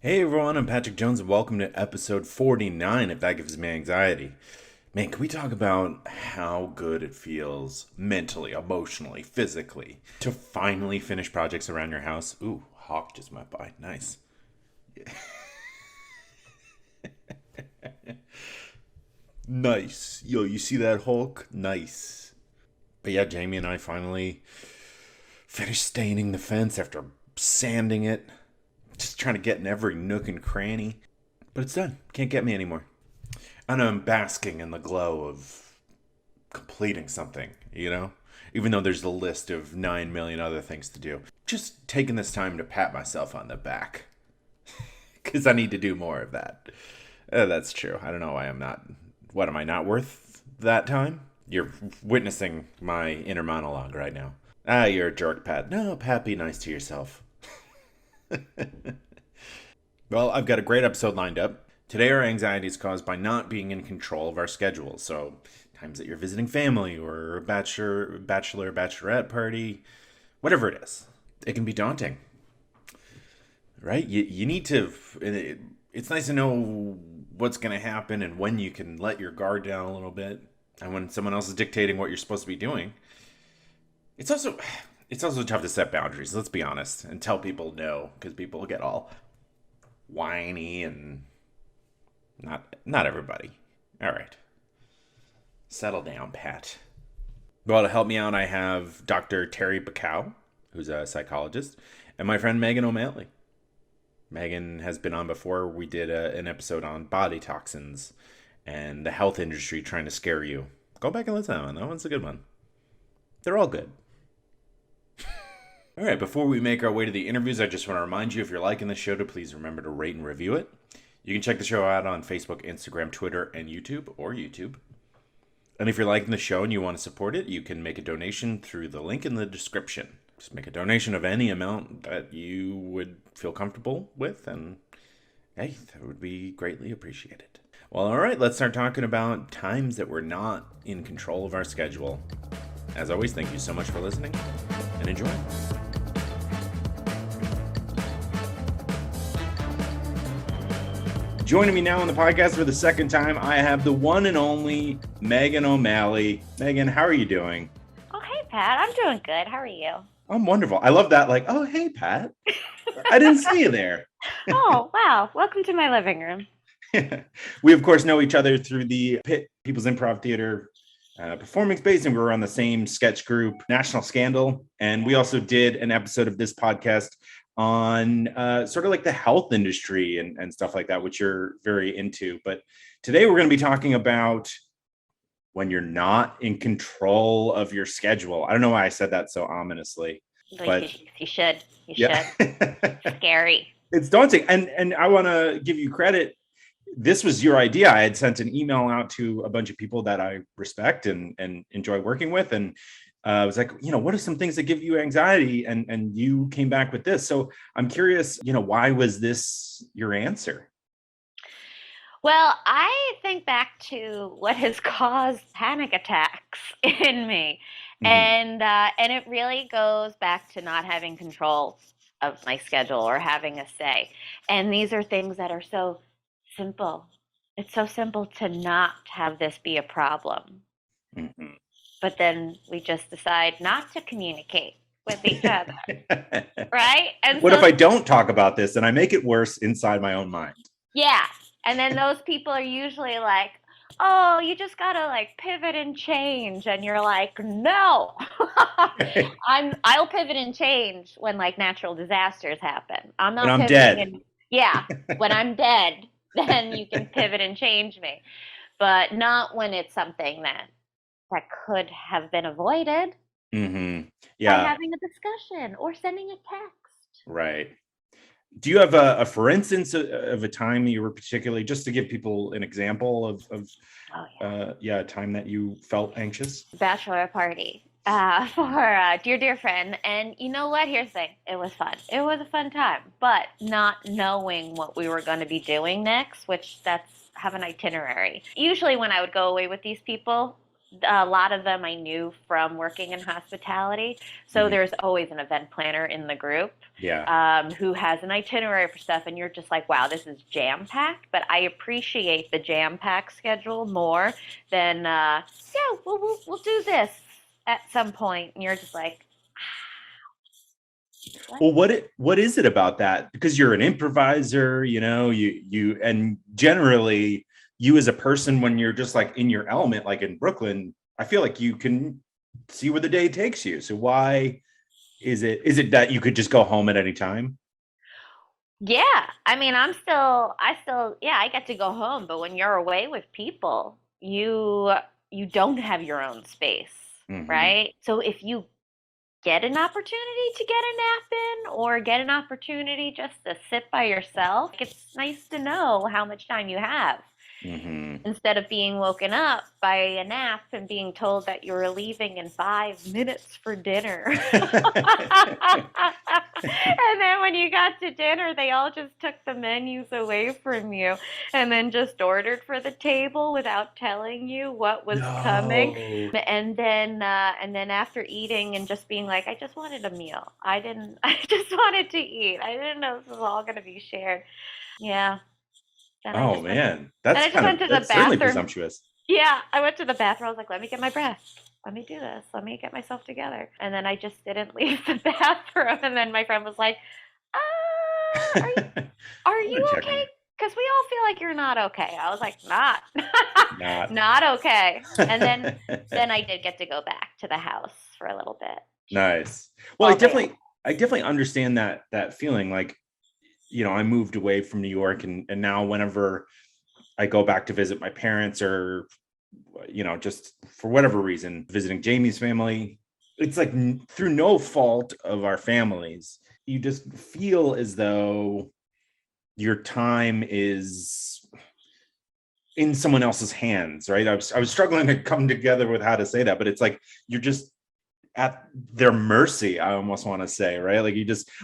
Hey everyone, I'm Patrick Jones and welcome to episode 49 of That Gives Me Anxiety. Man, can we talk about how good it feels mentally, emotionally, physically to finally finish projects around your house? Ooh, hawk just went by. Nice. Nice. Yo, you see that Hulk? Nice. But yeah, Jamie and I finally finished staining the fence after sanding it. Just trying to get in every nook and cranny. But it's done. Can't get me anymore. And I'm basking in the glow of completing something, you know? Even though there's a list of 9 million other things to do. Just taking this time to pat myself on the back. Because I need to do more of that. That's true. I don't know why I'm not. What, am I not worth that time? You're witnessing my inner monologue right now. Ah, you're a jerk, Pat. No, Pat, be nice to yourself. Well, I've got a great episode lined up. Today, our anxiety is caused by not being in control of our schedule. So, times that you're visiting family or a bachelorette party, whatever it is, it can be daunting, right? You need to. It's nice to know what's going to happen and when you can let your guard down a little bit, and when someone else is dictating what you're supposed to be doing. It's also it's also tough to set boundaries. Let's be honest and tell people no, because people get all whiny and not everybody. All right. Settle down, Pat. Well, to help me out, I have Dr. Terri Bacow, who's a psychologist, and my friend Meghan O'Malley. Megan has been on before. We did an episode on body toxins and the health industry trying to scare you. Go back and listen to that one. That one's a good one. They're all good. All right, before we make our way to the interviews, I just want to remind you, if you're liking the show, to please remember to rate and review it. You can check the show out on Facebook, Instagram, Twitter, and YouTube, or YouTube. And if you're liking the show and you want to support it, you can make a donation through the link in the description. Just make a donation of any amount that you would feel comfortable with, and hey, that would be greatly appreciated. Well, all right, let's start talking about times that we're not in control of our schedule. As always, thank you so much for listening, and enjoy. Joining me now on the podcast for the second time, I have the one and only Meghan O'Malley. Meghan, how are you doing? Oh, hey, Pat. I'm doing good. How are you? I'm wonderful. I love that. Like, oh, hey, Pat. I didn't see you there. Oh, wow. Welcome to my living room. We, of course, know each other through the Pitt People's Improv Theater performing space, and we were on the same sketch group, National Scandal. And we also did an episode of this podcast on sort of like the health industry and stuff like that, which you're very into. But today we're going to be talking about when you're not in control of your schedule. I don't know why I said that so ominously. But you should. Yeah. It's scary. It's daunting. And I want to give you credit. This was your idea. I had sent an email out to a bunch of people that I respect and enjoy working with. And I was like, what are some things that give you anxiety? And you came back with this. So I'm curious, why was this your answer? Well, I think back to what has caused panic attacks in me. Mm-hmm. And it really goes back to not having control of my schedule or having a say. And these are things that are so simple. It's so simple to not have this be a problem. Mm-hmm. But then we just decide not to communicate with each other, right? And What if I don't talk about this and I make it worse inside my own mind? Yeah. And then those people are usually like, oh, you just gotta like pivot and change. And you're like, no. I'll pivot and change when like natural disasters happen. I'm When not I'm pivoting dead. and yeah, when I'm dead, then you can pivot and change me. But not when it's something that could have been avoided Mm-hmm. by Yeah, having a discussion or sending a text. right. Do you have a for instance of a time you were particularly, just to give people an example of Oh yeah. a time that you felt anxious? Bachelor party for a dear friend. And you know what? Here's the thing. It was fun. It was a fun time. But not knowing what we were going to be doing next, which that's have an itinerary. Usually when I would go away with these people, A lot of them I knew from working in hospitality. So Mhm. there's always an event planner in the group Yeah. who has an itinerary for stuff, and you're just like, wow, this is jam packed. But I appreciate the jam packed schedule more than, yeah, we'll do this at some point. And you're just like, what? Well, what is it about that? Because you're an improviser, and generally you as a person, when you're just like in your element, like in Brooklyn, I feel like you can see where the day takes you. So why is it that you could just go home at any time? Yeah, I mean, yeah, I get to go home, but when you're away with people, you don't have your own space, Hmm. right? So if you get an opportunity to get a nap in or get an opportunity just to sit by yourself, it's nice to know how much time you have Hmm. instead of being woken up by a nap and being told that you were leaving in 5 minutes for dinner. And then when you got to dinner, they all just took the menus away from you and then just ordered for the table without telling you what was coming. No. And then after eating and just being like, I just wanted a meal. I just wanted to eat. I didn't know this was all going to be shared. Yeah. Then I Oh just went to man, that's I just went to the that's certainly bathroom. presumptuous. Yeah, I went to the bathroom. I was like, let me get my breath. Let me do this. Let me get myself together. And then I just didn't leave the bathroom. And then my friend was like, I are want you to check on okay? you. Because we all feel like you're not okay. I was like, not, Not. not okay. And then I did get to go back to the house for a little bit. Nice. Well, All day. I definitely understand that feeling. Like, I moved away from New York, and now whenever I go back to visit my parents, or just for whatever reason, visiting Jamie's family, it's like through no fault of our families, you just feel as though your time is in someone else's hands, right? I was struggling to come together with how to say that, but it's like you're just at their mercy, I almost want to say, right? Like,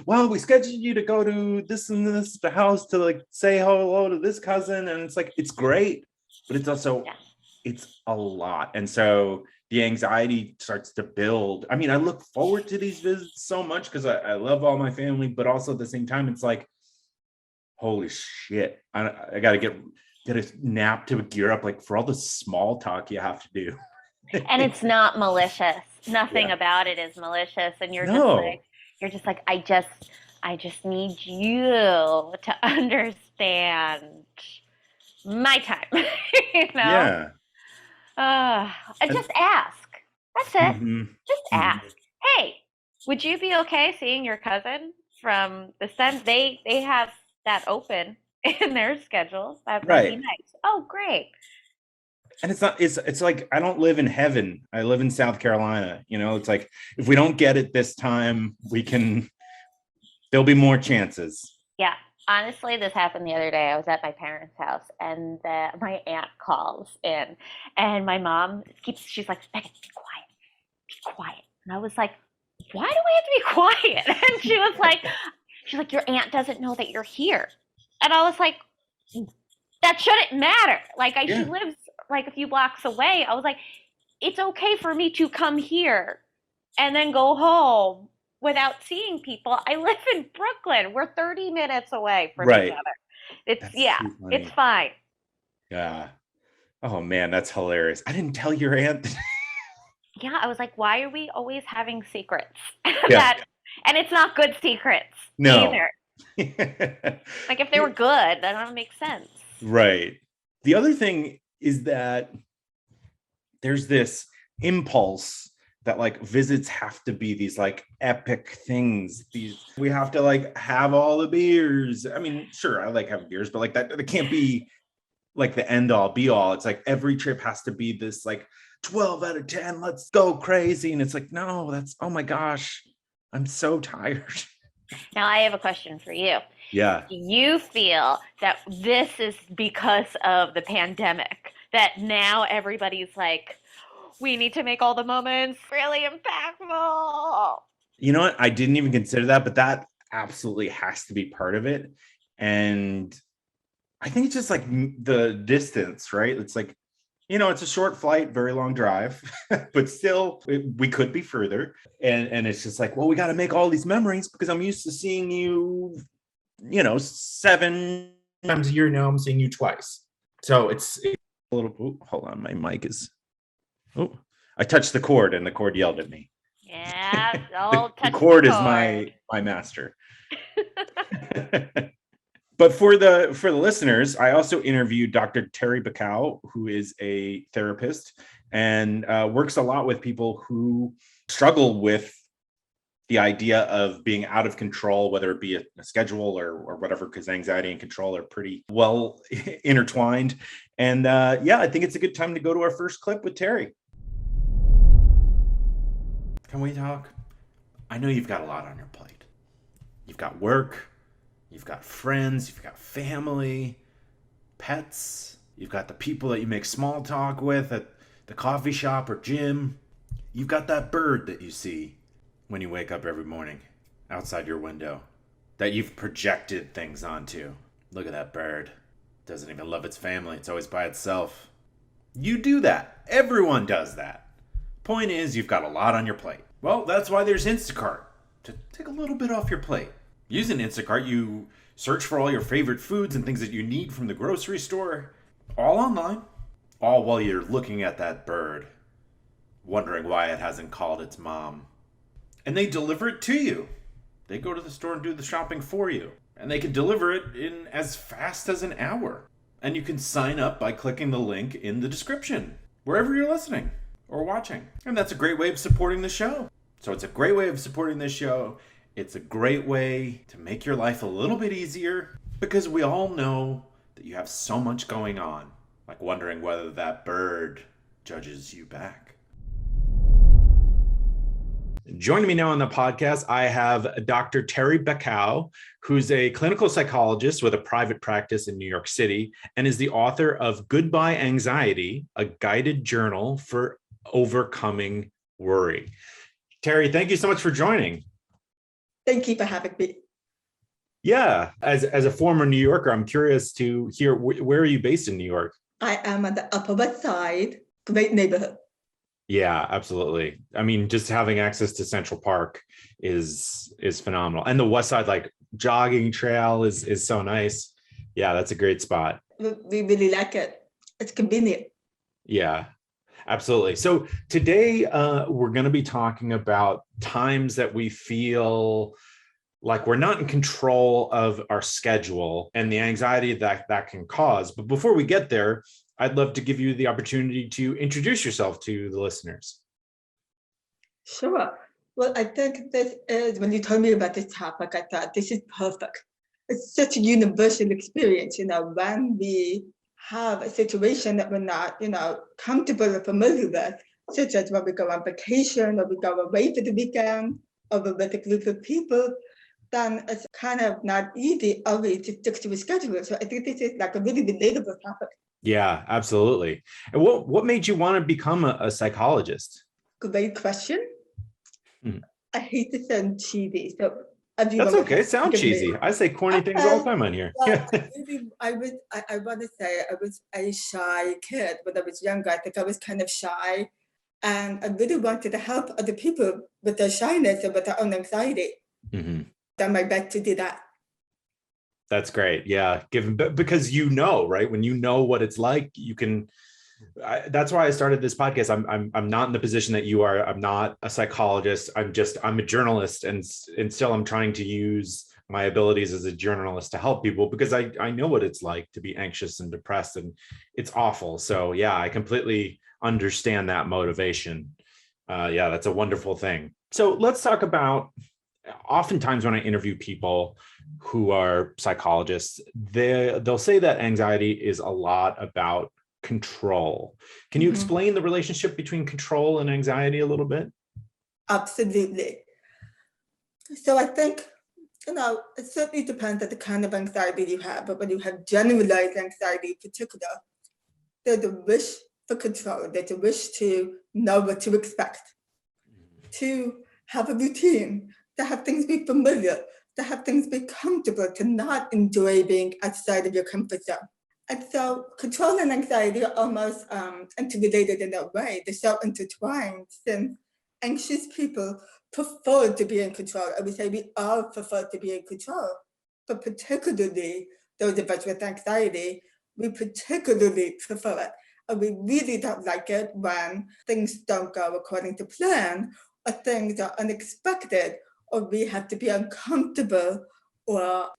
well, we scheduled you to go to this and this the house to like say hello to this cousin, and it's like it's great, but it's also Yeah. it's a lot. And so the anxiety starts to build. I mean, I look forward to these visits so much because I love all my family, but also at the same time, it's like, holy shit, I gotta get a nap to gear up, like for all the small talk you have to do. And it's not malicious. Nothing Yeah. about it is malicious. And No. you're just like, I just need you to understand my time. you know? Yeah. Uh, and And just ask. That's it. mhm, Just mhm. ask. Hey, would you be okay seeing your cousin from the sun? They have that open in their schedule. That'd be Right. nice. Oh, great. And it's like I don't live in heaven. I live in South Carolina. It's like if we don't get it this time, there'll be more chances. Yeah. Honestly, this happened the other day. I was at my parents' house, and my aunt calls in, and my mom she's like, Megan, be quiet. And I was like, why do we have to be quiet? And she's like, your aunt doesn't know that you're here. And I was like, that shouldn't matter. She Yeah. lives like a few blocks away. I was like, it's okay for me to come here and then go home without seeing people. I live in Brooklyn. We're 30 minutes away from each Right. other. It's, That's yeah, too it's funny. fine. Yeah. Oh man, that's hilarious. I didn't tell your aunt. Yeah, I was like, why are we always having secrets? Yeah. And it's not good secrets No. either. Like if they were good, then that would make sense. Right. The other thing is that there's this impulse that like visits have to be these like epic things. We have to like have all the beers. I mean, sure, I like having beers, but like that it can't be like the end all be all. It's like every trip has to be this like 12 out of 10, let's go crazy. And it's like, no, that's, oh my gosh, I'm so tired. Now, I have a question for you. Yeah. Do you feel that this is because of the pandemic? That now everybody's like, we need to make all the moments really impactful. You know what? I didn't even consider that, but that absolutely has to be part of it. And I think it's just like the distance, right? It's like It's a short flight, very long drive, but still, we could be further. And it's just like, well, we got to make all these memories because I'm used to seeing you, 7 times a year. Now I'm seeing you twice. So it's a little, hold on, my mic is, I touched the cord and the cord yelled at me. Yeah, don't touch the cord the is my master. But for the listeners, I also interviewed Dr. Terri Bacow, who is a therapist and works a lot with people who struggle with the idea of being out of control, whether it be a schedule or whatever, because anxiety and control are pretty well intertwined. And I think it's a good time to go to our first clip with Terri. Can we talk? I know you've got a lot on your plate. You've got work. You've got friends, you've got family, pets, you've got the people that you make small talk with at the coffee shop or gym. You've got that bird that you see when you wake up every morning outside your window that you've projected things onto. Look at that bird. Doesn't even love its family. It's always by itself. You do that. Everyone does that. Point is, you've got a lot on your plate. Well, that's why there's Instacart, to take a little bit off your plate. Using Instacart, you search for all your favorite foods and things that you need from the grocery store, all online, all while you're looking at that bird, wondering why it hasn't called its mom. And they deliver it to you. They go to the store and do the shopping for you. And they can deliver it in as fast as an hour. And you can sign up by clicking the link in the description, wherever you're listening or watching. And that's a great way of supporting the show. So it's a great way of supporting this show. It's a great way to make your life a little bit easier because we all know that you have so much going on, like wondering whether that bird judges you back. Joining me now on the podcast, I have Dr. Terri Bacow, who's a clinical psychologist with a private practice in New York City and is the author of Goodbye Anxiety, a guided journal for overcoming worry. Terri, thank you so much for joining. Thank you for having me. Yeah, as a former New Yorker, I'm curious to hear, where are you based in New York? I am on the Upper West Side, great neighborhood. Yeah, absolutely. I mean, just having access to Central Park is phenomenal. And the West Side, like jogging trail is so nice. Yeah, that's a great spot. We really like it. It's convenient. Yeah, absolutely. So today we're going to be talking about times that we feel like we're not in control of our schedule and the anxiety that can cause. But before we get there, I'd love to give you the opportunity to introduce yourself to the listeners. Sure. Well, I think this is, when you told me about this topic, I thought this is perfect. It's such a universal experience, when we have a situation that we're not, comfortable or familiar with, such as when we go on vacation or we go away for the weekend or we're with a group of people, then it's kind of not easy always to stick to a schedule. So I think this is like a really relatable topic. Yeah, absolutely. And what made you want to become a psychologist? Great question. I hate to sound cheesy, so that's okay. It sounds cheesy. I say corny things all the time on here. Well, I want to say I was a shy kid when I was younger. I think I was kind of shy, and I really wanted to help other people with their shyness and with their own anxiety. Mm-hmm. Done my best to do that. That's great. Yeah, because right? When you know what it's like, you can. That's why I started this podcast. I'm not in the position that you are. I'm not a psychologist. I'm a journalist, and still I'm trying to use my abilities as a journalist to help people because I know what it's like to be anxious and depressed, and it's awful. So yeah, I completely understand that motivation. Yeah, that's a wonderful thing. So let's talk about. Oftentimes when I interview people who are psychologists, they'll say that anxiety is a lot about control. Can you explain the relationship between control and anxiety a little bit? Absolutely. So I think, it certainly depends on the kind of anxiety you have, but when you have generalized anxiety in particular, there's a wish for control. There's a wish to know what to expect, to have a routine, to have things be familiar, to have things be comfortable, to not enjoy being outside of your comfort zone. And so control and anxiety are almost interrelated in that way. They're so intertwined since anxious people prefer to be in control. I would say we all prefer to be in control, but particularly those of us with anxiety, we particularly prefer it. And we really don't like it when things don't go according to plan, or things are unexpected, or we have to be uncomfortable, or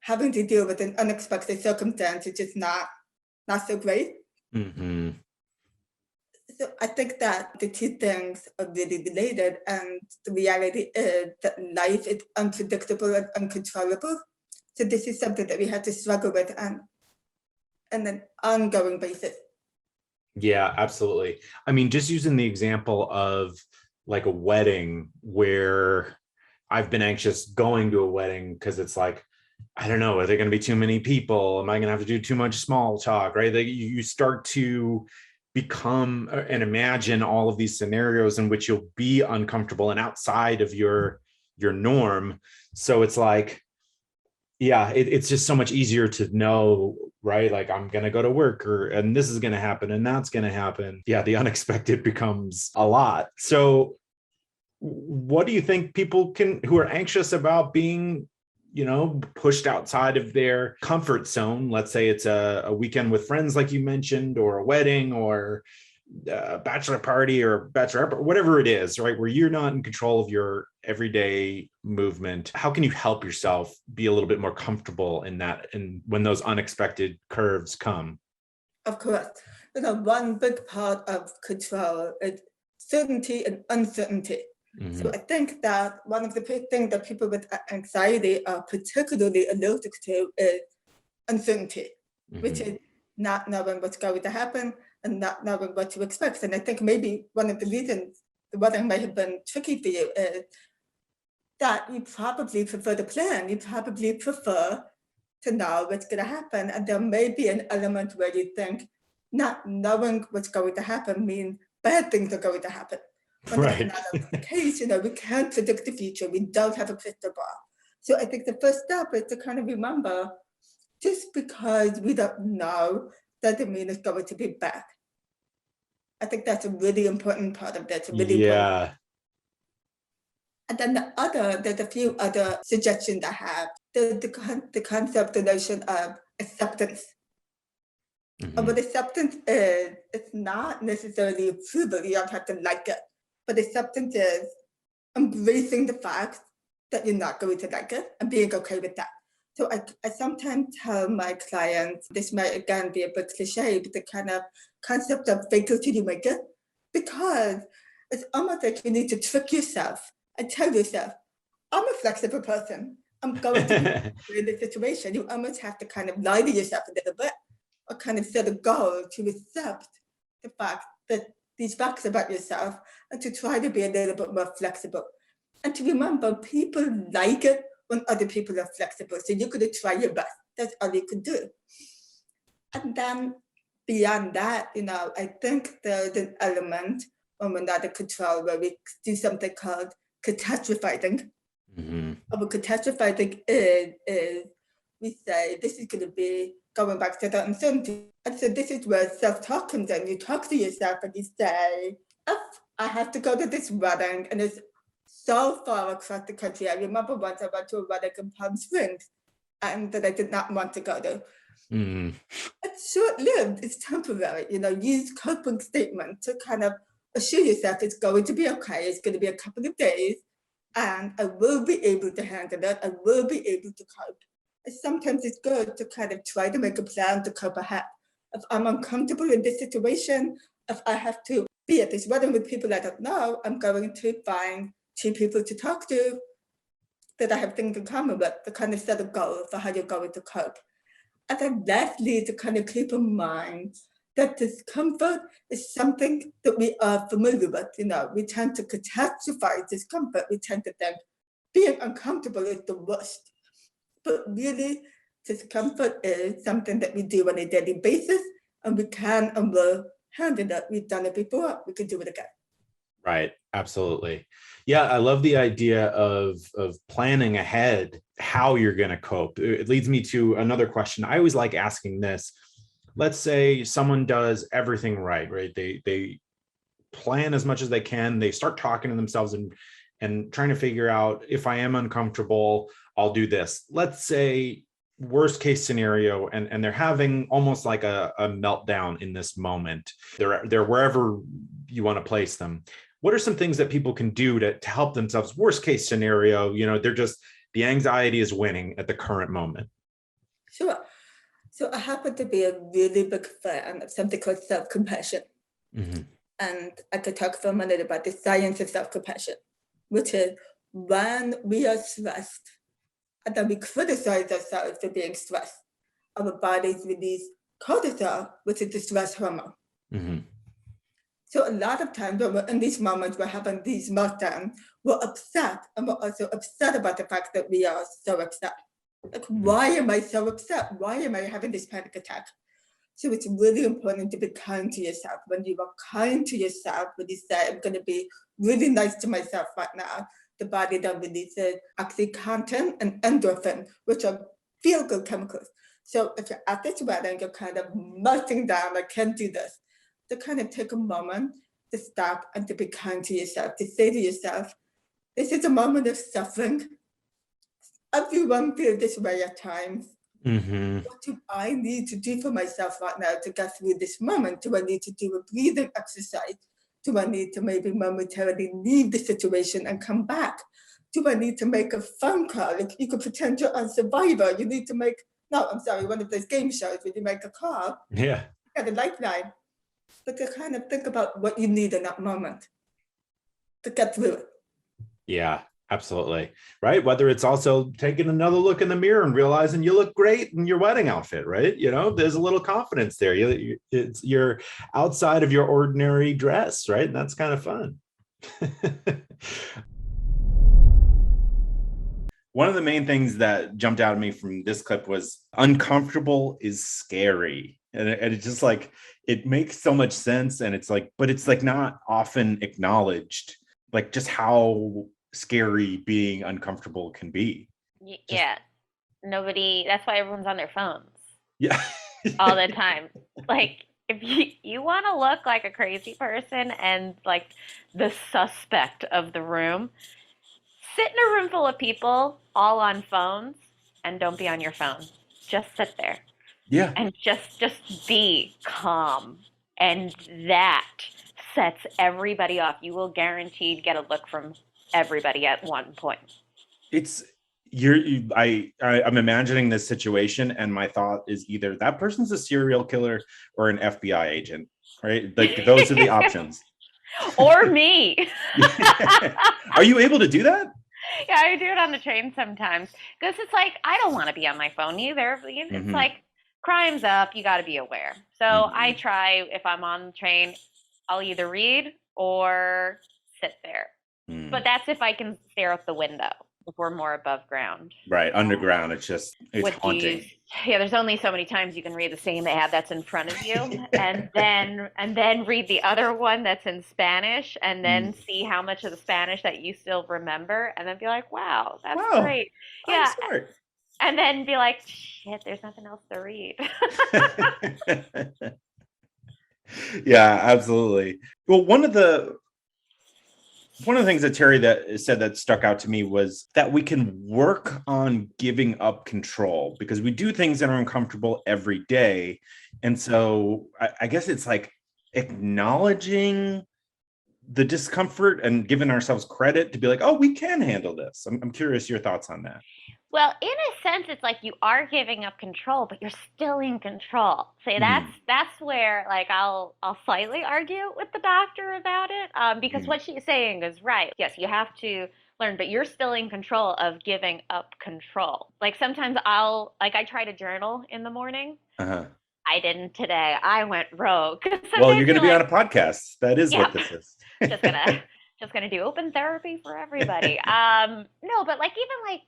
having to deal with an unexpected circumstance is just not so great. Mm-hmm. So I think that the two things are really related, and the reality is that life is unpredictable and uncontrollable. So this is something that we have to struggle with on an ongoing basis. Yeah, absolutely. I mean, just using the example of like a wedding where I've been anxious going to a wedding because it's like, I don't know, are there going to be too many people? Am I going to have to do too much small talk, right? That you start to become and imagine all of these scenarios in which you'll be uncomfortable and outside of your norm. So it's like, yeah, it's just so much easier to know, right? Like I'm going to go to work and this is going to happen and that's going to happen. Yeah, the unexpected becomes a lot. So what do you think people who are anxious about being, pushed outside of their comfort zone? Let's say it's a weekend with friends, like you mentioned, or a wedding or a bachelor party or bachelorette, whatever it is, right? Where you're not in control of your everyday movement. How can you help yourself be a little bit more comfortable in that, and when those unexpected curves come? Of course, one big part of control is certainty and uncertainty. Mm-hmm. So I think that one of the big things that people with anxiety are particularly allergic to is uncertainty, Mm-hmm. which is not knowing what's going to happen and not knowing what to expect. And I think maybe one of the reasons the wedding may have been tricky for you is that you probably prefer to plan. You probably prefer to know what's going to happen. And there may be an element where you think not knowing what's going to happen means bad things are going to happen. When Right. that's not the case, we can't predict the future. We don't have a crystal ball. So I think the first step is to kind of remember, just because we don't know doesn't mean it's going to be bad. I think that's a really important part of that. Yeah. And then there's a few other suggestions I have. The concept, the notion of acceptance. Mm-hmm. And what acceptance is, it's not necessarily approval. You don't have to like it. But acceptance is embracing the fact that you're not going to like it and being okay with that. So I sometimes tell my clients, this might again be a bit cliche, but the kind of concept of fake it till you make it, because it's almost like you need to trick yourself and tell yourself, I'm a flexible person. I'm going to be in this situation. You almost have to kind of lie to yourself a little bit, or kind of set a goal to accept the fact that these facts about yourself, and to try to be a little bit more flexible. And to remember, people like it when other people are flexible. So you're going to try your best. That's all you can do. And then beyond that, I think there's an element when we're not in control where we do something called catastrophizing. Mm-hmm. What catastrophizing is we say, this is going to be going back to the uncertainty. And so this is where self-talk comes in. You talk to yourself and you say, if I have to go to this wedding and it's so far across the country. I remember once I went to a wedding in Palm Springs and that I did not want to go to. Mm. It's short-lived, it's temporary. Use coping statement to kind of assure yourself it's going to be okay. It's going to be a couple of days and I will be able to handle it. I will be able to cope. And sometimes it's good to kind of try to make a plan to cope ahead. If I'm uncomfortable in this situation, if I have to be at this wedding with people I don't know, I'm going to find 2 people to talk to that I have things in common with, to kind of set a goal for how you're going to cope. And then lastly, to kind of keep in mind that discomfort is something that we are familiar with. We tend to catastrophize discomfort. We tend to think being uncomfortable is the worst. But really, discomfort is something that we do on a daily basis, and we can and will handle it. We've done it before, we can do it again. Right. Absolutely. Yeah, I love the idea of planning ahead how you're going to cope. It leads me to another question. I always like asking this. Let's say someone does everything right, right? They plan as much as they can. They start talking to themselves and trying to figure out, if I am uncomfortable, I'll do this. Let's say worst case scenario, and they're having almost like a meltdown in this moment. They're wherever you want to place them. What are some things that people can do to help themselves? Worst case scenario, they're just, the anxiety is winning at the current moment. Sure. So I happen to be a really big fan of something called self-compassion. Mm-hmm. And I could talk for a minute about the science of self-compassion, which is when we are stressed and then we criticize ourselves for being stressed, our bodies release cortisol, which is the stress hormone. Mm-hmm. So a lot of times when we're in these moments, we're having these meltdowns, we're upset, and we're also upset about the fact that we are so upset. Like, why am I so upset? Why am I having this panic attack? So it's really important to be kind to yourself. When you are kind to yourself, when you say, I'm going to be really nice to myself right now, the body then releases oxytocin and endorphin, which are feel-good chemicals. So if you're at this wedding, you're kind of melting down, I can't do this. To kind of take a moment to stop and to be kind to yourself, to say to yourself, this is a moment of suffering. Everyone feels this way at times. Mm-hmm. What do I need to do for myself right now to get through this moment? Do I need to do a breathing exercise? Do I need to maybe momentarily leave the situation and come back? Do I need to make a phone call? Like, you could pretend you're on Survivor. You need to make, no, I'm sorry, one of those game shows where you make a call, Yeah. you got a lifeline. But to kind of think about what you need in that moment to get through it. Yeah, absolutely. Right. Whether it's also taking another look in the mirror and realizing you look great in your wedding outfit, right? There's a little confidence there. You're outside of your ordinary dress, right? And that's kind of fun. One of the main things that jumped out at me from this clip was uncomfortable is scary. And it's just like, it makes so much sense. And it's like, but it's like not often acknowledged, like just how scary being uncomfortable can be. Yeah. Nobody, that's why everyone's on their phones Yeah. all the time. Like, if you want to look like a crazy person and like the suspect of the room, sit in a room full of people all on phones and don't be on your phone. Just sit there Yeah. and just be calm. And that sets everybody off. You will guaranteed get a look from everybody at one point. It's I'm imagining this situation, and my thought is either that person's a serial killer or an FBI agent, right? Like those are the options. Or me. Are you able to do that? Yeah, I do it on the train sometimes because it's like I don't want to be on my phone either. It's Mm-hmm. like crime's up, you got to be aware. So I try, if I'm on the train, I'll either read or sit there. But that's if I can stare out the window. If we're more above ground. Right, underground, it's haunting. Yeah, there's only so many times you can read the same ad that's in front of you, and then read the other one that's in Spanish, and then see how much of the Spanish that you still remember, and then be like, wow, that's great. Yeah, smart. And then be like, shit, there's nothing else to read. Yeah, absolutely. Well, one of the things that Terri that said that stuck out to me was that we can work on giving up control because we do things that are uncomfortable every day. And so I guess it's like acknowledging the discomfort and giving ourselves credit to be like, oh, we can handle this. I'm curious your thoughts on that. Well, in a sense, it's like you are giving up control, but you're still in control. So that's where, like, I'll slightly argue with the doctor about it, because what she's saying is right. Yes, you have to learn, but you're still in control of giving up control. Like sometimes I try to journal in the morning. I didn't today. I went rogue. Well, you're going to be on a podcast. That is what this is. just gonna do open therapy for everybody. No, but like even like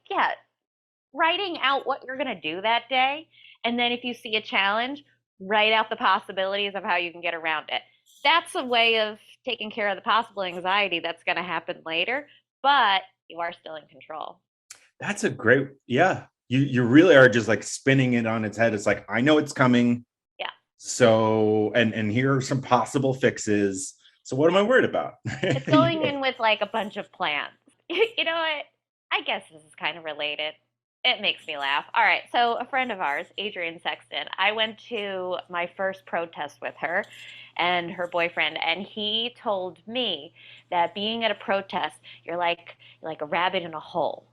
writing out what you're going to do that day. And then if you see a challenge, write out the possibilities of how you can get around it. That's a way of taking care of the possible anxiety that's going to happen later, but you are still in control. That's a great, yeah. You really are just like spinning it on its head. It's like, I know it's coming. Yeah. So, and here are some possible fixes. So what am I worried about? It's going in with like a bunch of plans. You know what? I guess this is kind of related. It makes me laugh. All right. So, a friend of ours, Adrienne Sexton, I went to my first protest with her and her boyfriend, and he told me that being at a protest, you're like a rabbit in a hole,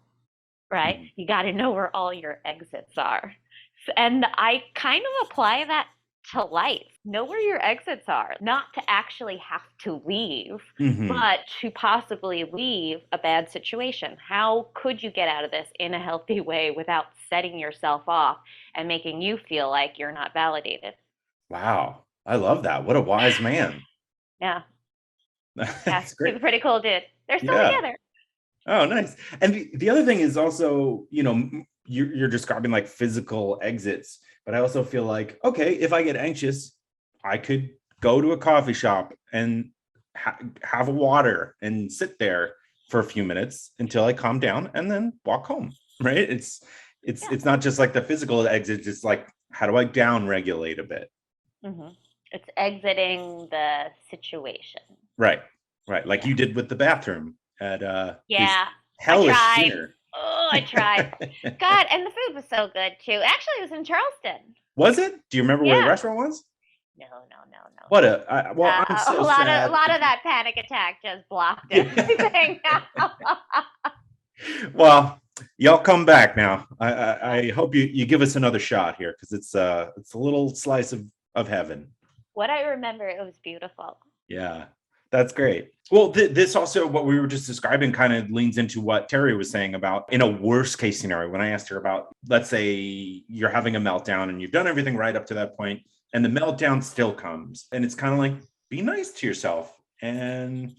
right? Mhm. You got to know where all your exits are. And I kind of apply that to life. Know where your exits are, not to actually have to leave, Mhm. but to possibly leave a bad situation. How could you get out of this in a healthy way without setting yourself off and making you feel like you're not validated? Wow. I love that. What a wise man. Yeah, yeah, That's he's great. a pretty cool dude. They're still Yeah. together. Oh, nice. And the other thing is also, you're describing like physical exits, but I also feel like, okay, if I get anxious, I could go to a coffee shop and have a water and sit there for a few minutes until I calm down and then walk home. Right? It's Yeah. it's not just like the physical exit, it's like how do I down regulate a bit? Hmm. It's exiting the situation. Right. Right. Like Yeah. you did with the bathroom at this Yeah, I hellish tried. dinner. Oh, I tried. God, and the food was so good too. Actually, it was in Charleston. Was it? Do you remember where the Yeah. restaurant was? No, no, no, no. What well, I'm A so lot of a sad. lot of that panic attack just blocked everything out. Well, y'all come back now. I Yeah. hope you give us another shot here because it's a little slice of heaven. What I remember, it was beautiful. Yeah, that's great. Well, this also what we were just describing kind of leans into what Terry was saying about in a worst case scenario. When I asked her about, let's say you're having a meltdown and you've done everything right up to that point, and the meltdown still comes, and it's kind of like be nice to yourself and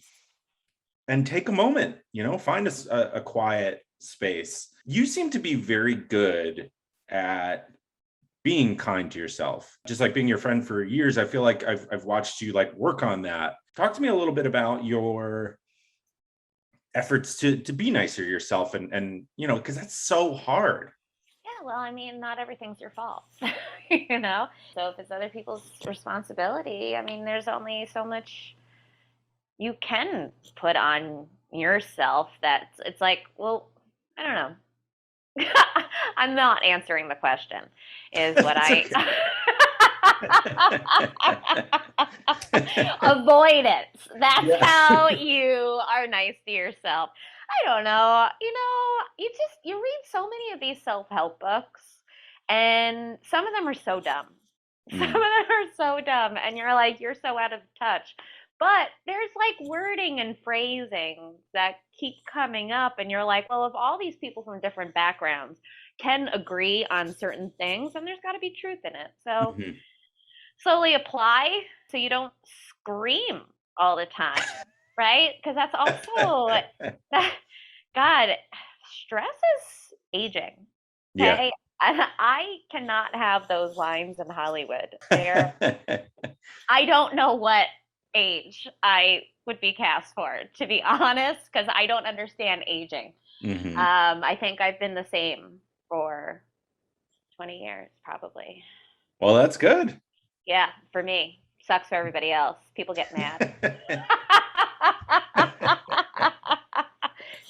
take a moment, find a quiet space. You seem to be very good at being kind to yourself, just like being your friend for years. I feel like I've watched you like work on that. Talk to me a little bit about your efforts to be nicer to yourself and because that's so hard. Yeah, well, I mean, not everything's your fault, you know? So if it's other people's responsibility, I mean, there's only so much you can put on yourself that it's like, well, I don't know. I'm not answering the question, is what It's I okay. avoidance. That's Yeah. how you are nice to yourself. I don't know. You read so many of these self-help books, and some of them are so dumb. Some of them Mm. are so dumb, and you're like, you're so out of touch. But there's like wording and phrasing that keep coming up, and you're like, well, if all these people from different backgrounds can agree on certain things, then there's got to be truth in it. So Mhm. slowly apply so you don't scream all the time, right? Because that's also that, God, stress is aging. Yeah. Okay. I cannot have those lines in Hollywood. I don't know what age I would be cast for, to be honest, because I don't understand aging. Hmm. I think I've been the same for 20 years, probably. Well, that's good. Yeah, for me. Sucks for everybody else. People get mad.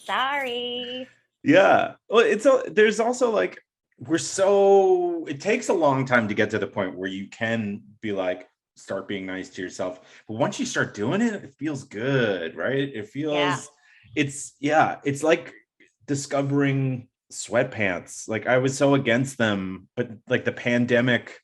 Sorry. Yeah. Well, there's also like it takes a long time to get to the point where you can be like start being nice to yourself. But once you start doing it, it feels good, right? Yeah. It's like discovering sweatpants. Like I was so against them, but like the pandemic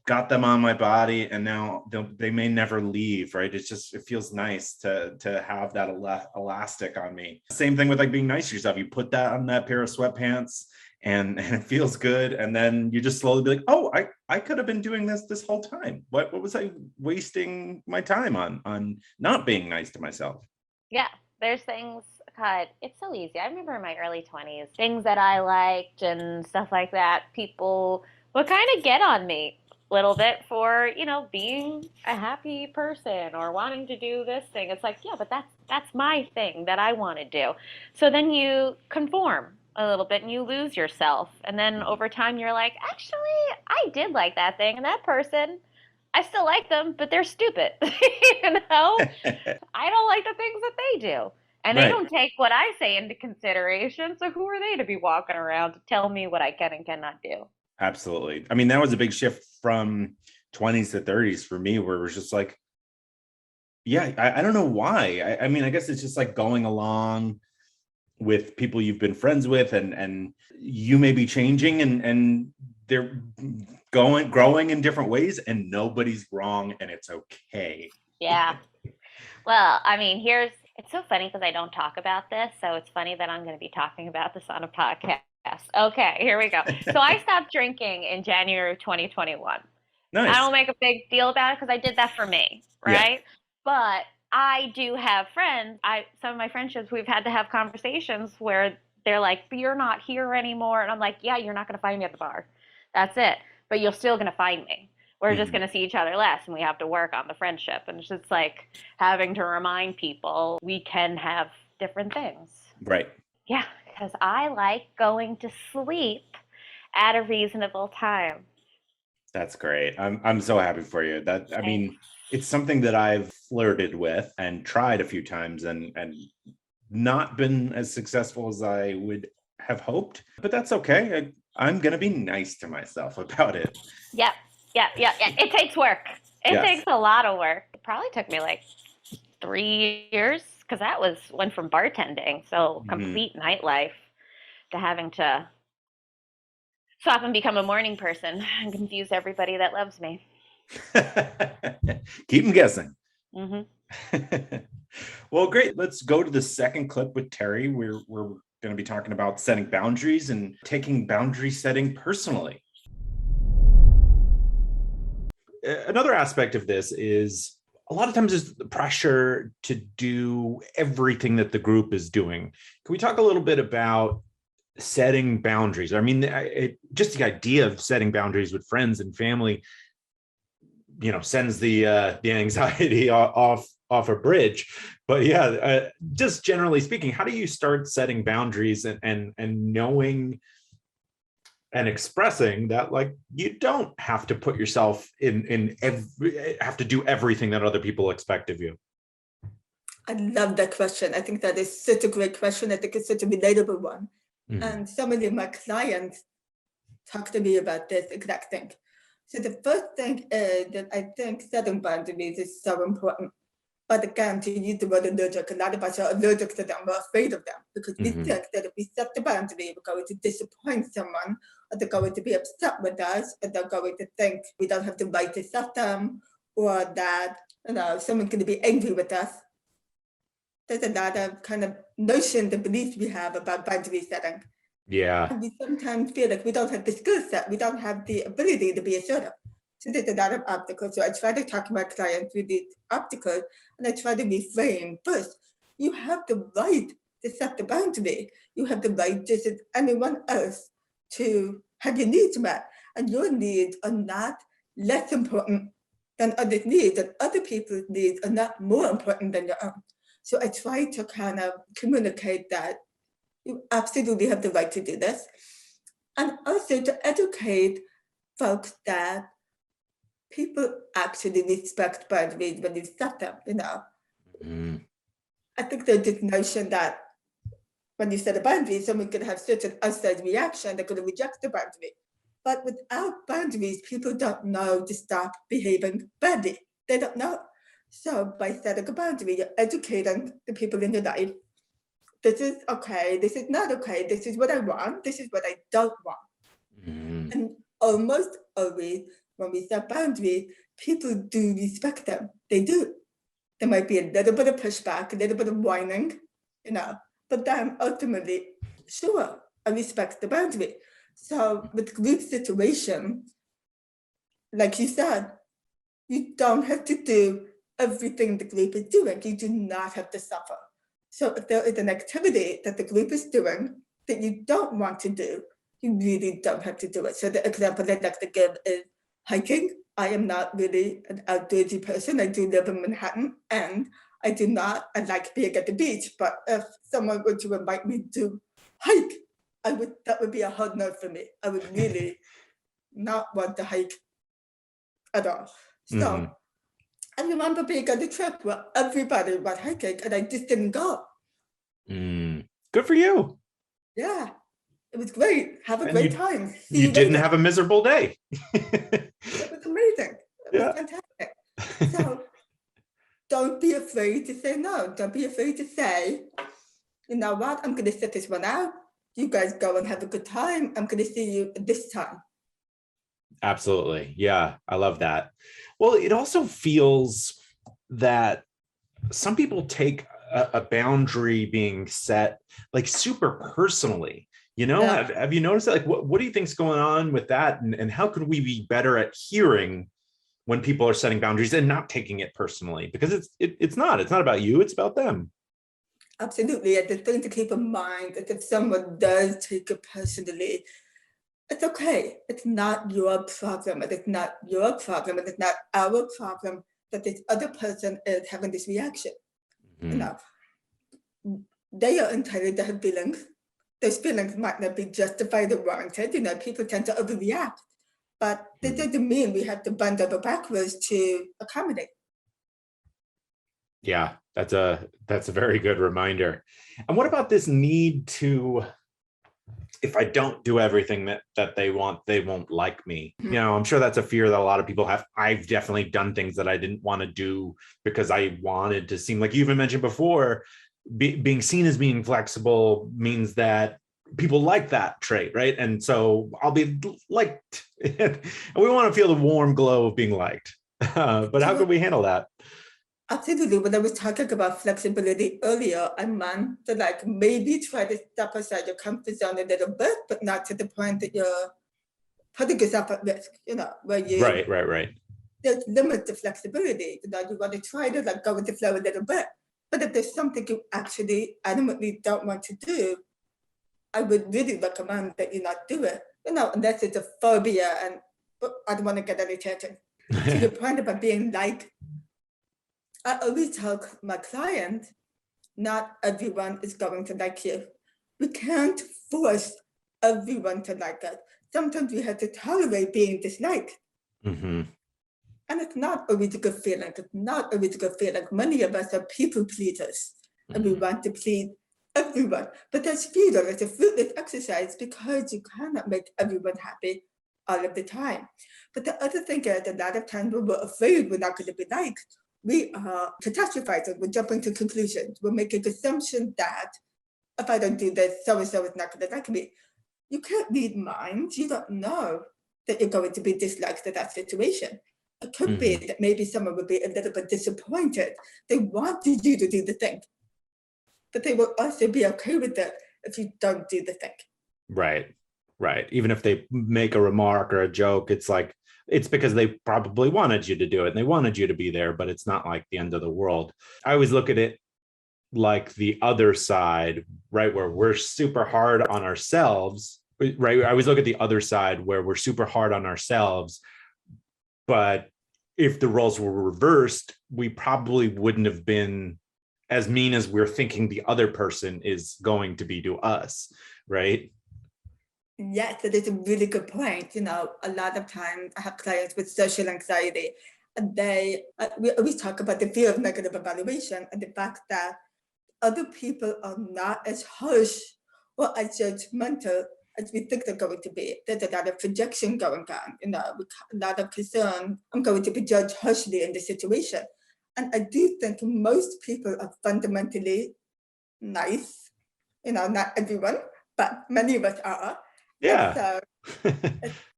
got them on my body and now they may never leave, right? It feels nice to have that elastic on me. Same thing with like being nice to yourself. You put that on that pair of sweatpants and it feels good, and then you just slowly be like, oh, I could have been doing this whole time. What was I wasting my time on not being nice to myself? Yeah. There's things, God, it's so easy. I remember in my early 20s, things that I liked and stuff like that, people would kind of get on me. little bit for, being a happy person or wanting to do this thing. It's like, yeah, but that's my thing that I want to do. So then you conform a little bit and you lose yourself. And then over time you're like, actually, I did like that thing and that person, I still like them, but they're stupid. you know? I don't like the things that they do. And they Right. don't take what I say into consideration. So who are they to be walking around to tell me what I can and cannot do? Absolutely. I mean, that was a big shift from 20s to 30s for me, where it was just like, yeah, I don't know why. I mean, I guess it's just like going along with people you've been friends with, and you may be changing, and they're growing in different ways, and nobody's wrong, and it's okay. Yeah. Well, I mean, it's so funny because I don't talk about this. So it's funny that I'm going to be talking about this on a podcast. Okay, here we go. So I stopped drinking in January of 2021. I Nice. don't make a big deal about it because I did that for me, Yeah. right? But I do have friends. Some of my friendships, we've had to have conversations where they're like, "But you're not here anymore," and I'm like, "Yeah, you're not going to find me at the bar. That's it. But you're still going to find me. We're just Mhm. going to see each other less, and we have to work on the friendship." And it's just like having to remind people we can have different things. Right. Yeah, because I like going to sleep at a reasonable time. That's great. I'm so happy for you. That, I Thanks. mean, it's something that I've flirted with and tried a few times, and not been as successful as I would have hoped. But that's okay. I'm gonna be nice to myself about it. Yep, yep. It takes work. It takes Yes. a lot of work. It probably took me like 3 years because went from bartending, so Mhm. complete nightlife, to having to stop and become a morning person and confuse everybody that loves me. Keep them guessing. Hmm. Well, great. Let's go to the second clip with Terry. We're going to be talking about setting boundaries and taking boundary setting personally. Another aspect of this is a lot of times there's the pressure to do everything that the group is doing. Can we talk a little bit about setting boundaries? I mean, just the idea of setting boundaries with friends and family, sends the anxiety off a bridge. But yeah, just generally speaking, how do you start setting boundaries and knowing and expressing that, like, you don't have to put yourself have to do everything that other people expect of you? I love that question. I think that is such a great question. I think it's such a relatable one. Mhm. And so many of my clients talk to me about this exact thing. So the first thing is that I think setting boundaries is so important. But again, to use the word allergic, a lot of us are allergic to them, we're afraid of them because we Mhm. think that if we set the boundary, we're going to disappoint someone, or they're going to be upset with us, or they're going to think we don't have the right to set them, or that someone's going to be angry with us. There's a lot of kind of notions and beliefs we have about boundary setting. Yeah. And we sometimes feel like we don't have the skill set, we don't have the ability to be assertive. So there's a lot of obstacles. So I try to talk to my clients with these obstacles, and I try to reframe first. You have the right to set the boundary. You have the right, just as anyone else, to have your needs met. And your needs are not less important than others' needs, and other people's needs are not more important than your own. So I try to kind of communicate that you absolutely have the right to do this. And also to educate folks that people actually respect boundaries when you set them. Mhm. I think there's this notion that when you set a boundary, someone could have such an outside reaction, they're going to reject the boundary. But without boundaries, people don't know to stop behaving badly. They don't know. So by setting a boundary, you're educating the people in your life. This is okay, this is not okay, this is what I want, this is what I don't want. Mhm. And almost always, when we set boundaries, people do respect them. They do. There might be a little bit of pushback, a little bit of whining, but then ultimately, sure, I respect the boundary. So with group situation, like you said, you don't have to do everything the group is doing. You do not have to suffer. So if there is an activity that the group is doing that you don't want to do, you really don't have to do it. So the example I'd like to give is hiking. I am not really an outdoorsy person. I do live in Manhattan, and I like being at the beach, but if someone were to invite me to hike, that would be a hard no for me. I would really not want to hike at all. So I remember being on a trip where everybody was hiking and I just didn't go. Good for you. Yeah, it was great. Have a And great time. See you didn't later. have a miserable day. It was amazing. It was fantastic. So don't be afraid to say no. Don't be afraid to say, you know what, I'm going to sit this one out. You guys go and have a good time. I'm going to see you this time. Absolutely. Yeah, I love that. Well, it also feels that some people take a boundary being set like super personally. You know, Yeah. have you noticed that? Like, what do you think's going on with that? And how can we be better at hearing when people are setting boundaries and not taking it personally? Because it's not about you, it's about them. Absolutely. And the thing to keep in mind is if someone does take it personally, it's okay. It's not your problem. It is not your problem. It is not our problem that this other person is having this reaction. You know, they are entitled to have feelings. Those feelings might not be justified or warranted. You know, people tend to overreact, but that doesn't mean we have to bend over backwards to accommodate. Yeah, that's a very good reminder. And what about this need to, if I don't do everything that they want, they won't like me? You know, I'm sure that's a fear that a lot of people have. I've definitely done things that I didn't want to do because I wanted to seem, like you even mentioned before, being seen as being flexible means that people like that trait, right? And so I'll be liked. And we want to feel the warm glow of being liked. But how can we handle that? Absolutely. When I was talking about flexibility earlier, I meant to like maybe try to step outside your comfort zone a little bit, but not to the point that you're putting yourself at risk, you know, where you Right. there's limits to flexibility. You know, you want to try to like go with the flow a little bit. But if there's something you actually adamantly don't want to do, I would really recommend that you not do it. You know, unless it's a phobia and I don't want to get any attention. To your point about being like, I always tell my client, not everyone is going to like you. We can't force everyone to like us. Sometimes we have to tolerate being disliked. And it's not always a good feeling. It's not always a good feeling. Many of us are people pleasers and we want to please everyone. But that's futile. It's a fruitless exercise because you cannot make everyone happy all of the time. But the other thing is, a lot of times when we're afraid we're not going to be liked, we are catastrophizing. We're jumping to conclusions. We're making assumptions that if I don't do this, so-and-so is not going to like me. You can't read minds. You don't know that you're going to be disliked in that situation. It could be that maybe someone would be a little bit disappointed. They wanted you to do the thing, but they will also be okay with it if you don't do the thing. Right. Even if they make a remark or a joke, it's like, it's because they probably wanted you to do it and they wanted you to be there, but it's not like the end of the world. I always look at it like the other side, right? Where we're super hard on ourselves, right? I always look at the other side where we're super hard on ourselves, but if the roles were reversed, we probably wouldn't have been as mean as we're thinking the other person is going to be to us, right? Yes, that is a really good point. You know, a lot of times I have clients with social anxiety, and we always talk about the fear of negative evaluation and the fact that other people are not as harsh or as judgmental as we think they're going to be. There's a lot of projection going on, you know, a lot of concern. I'm going to be judged harshly in this situation. And I do think most people are fundamentally nice, you know, not everyone, but many of us are. Yeah. And so,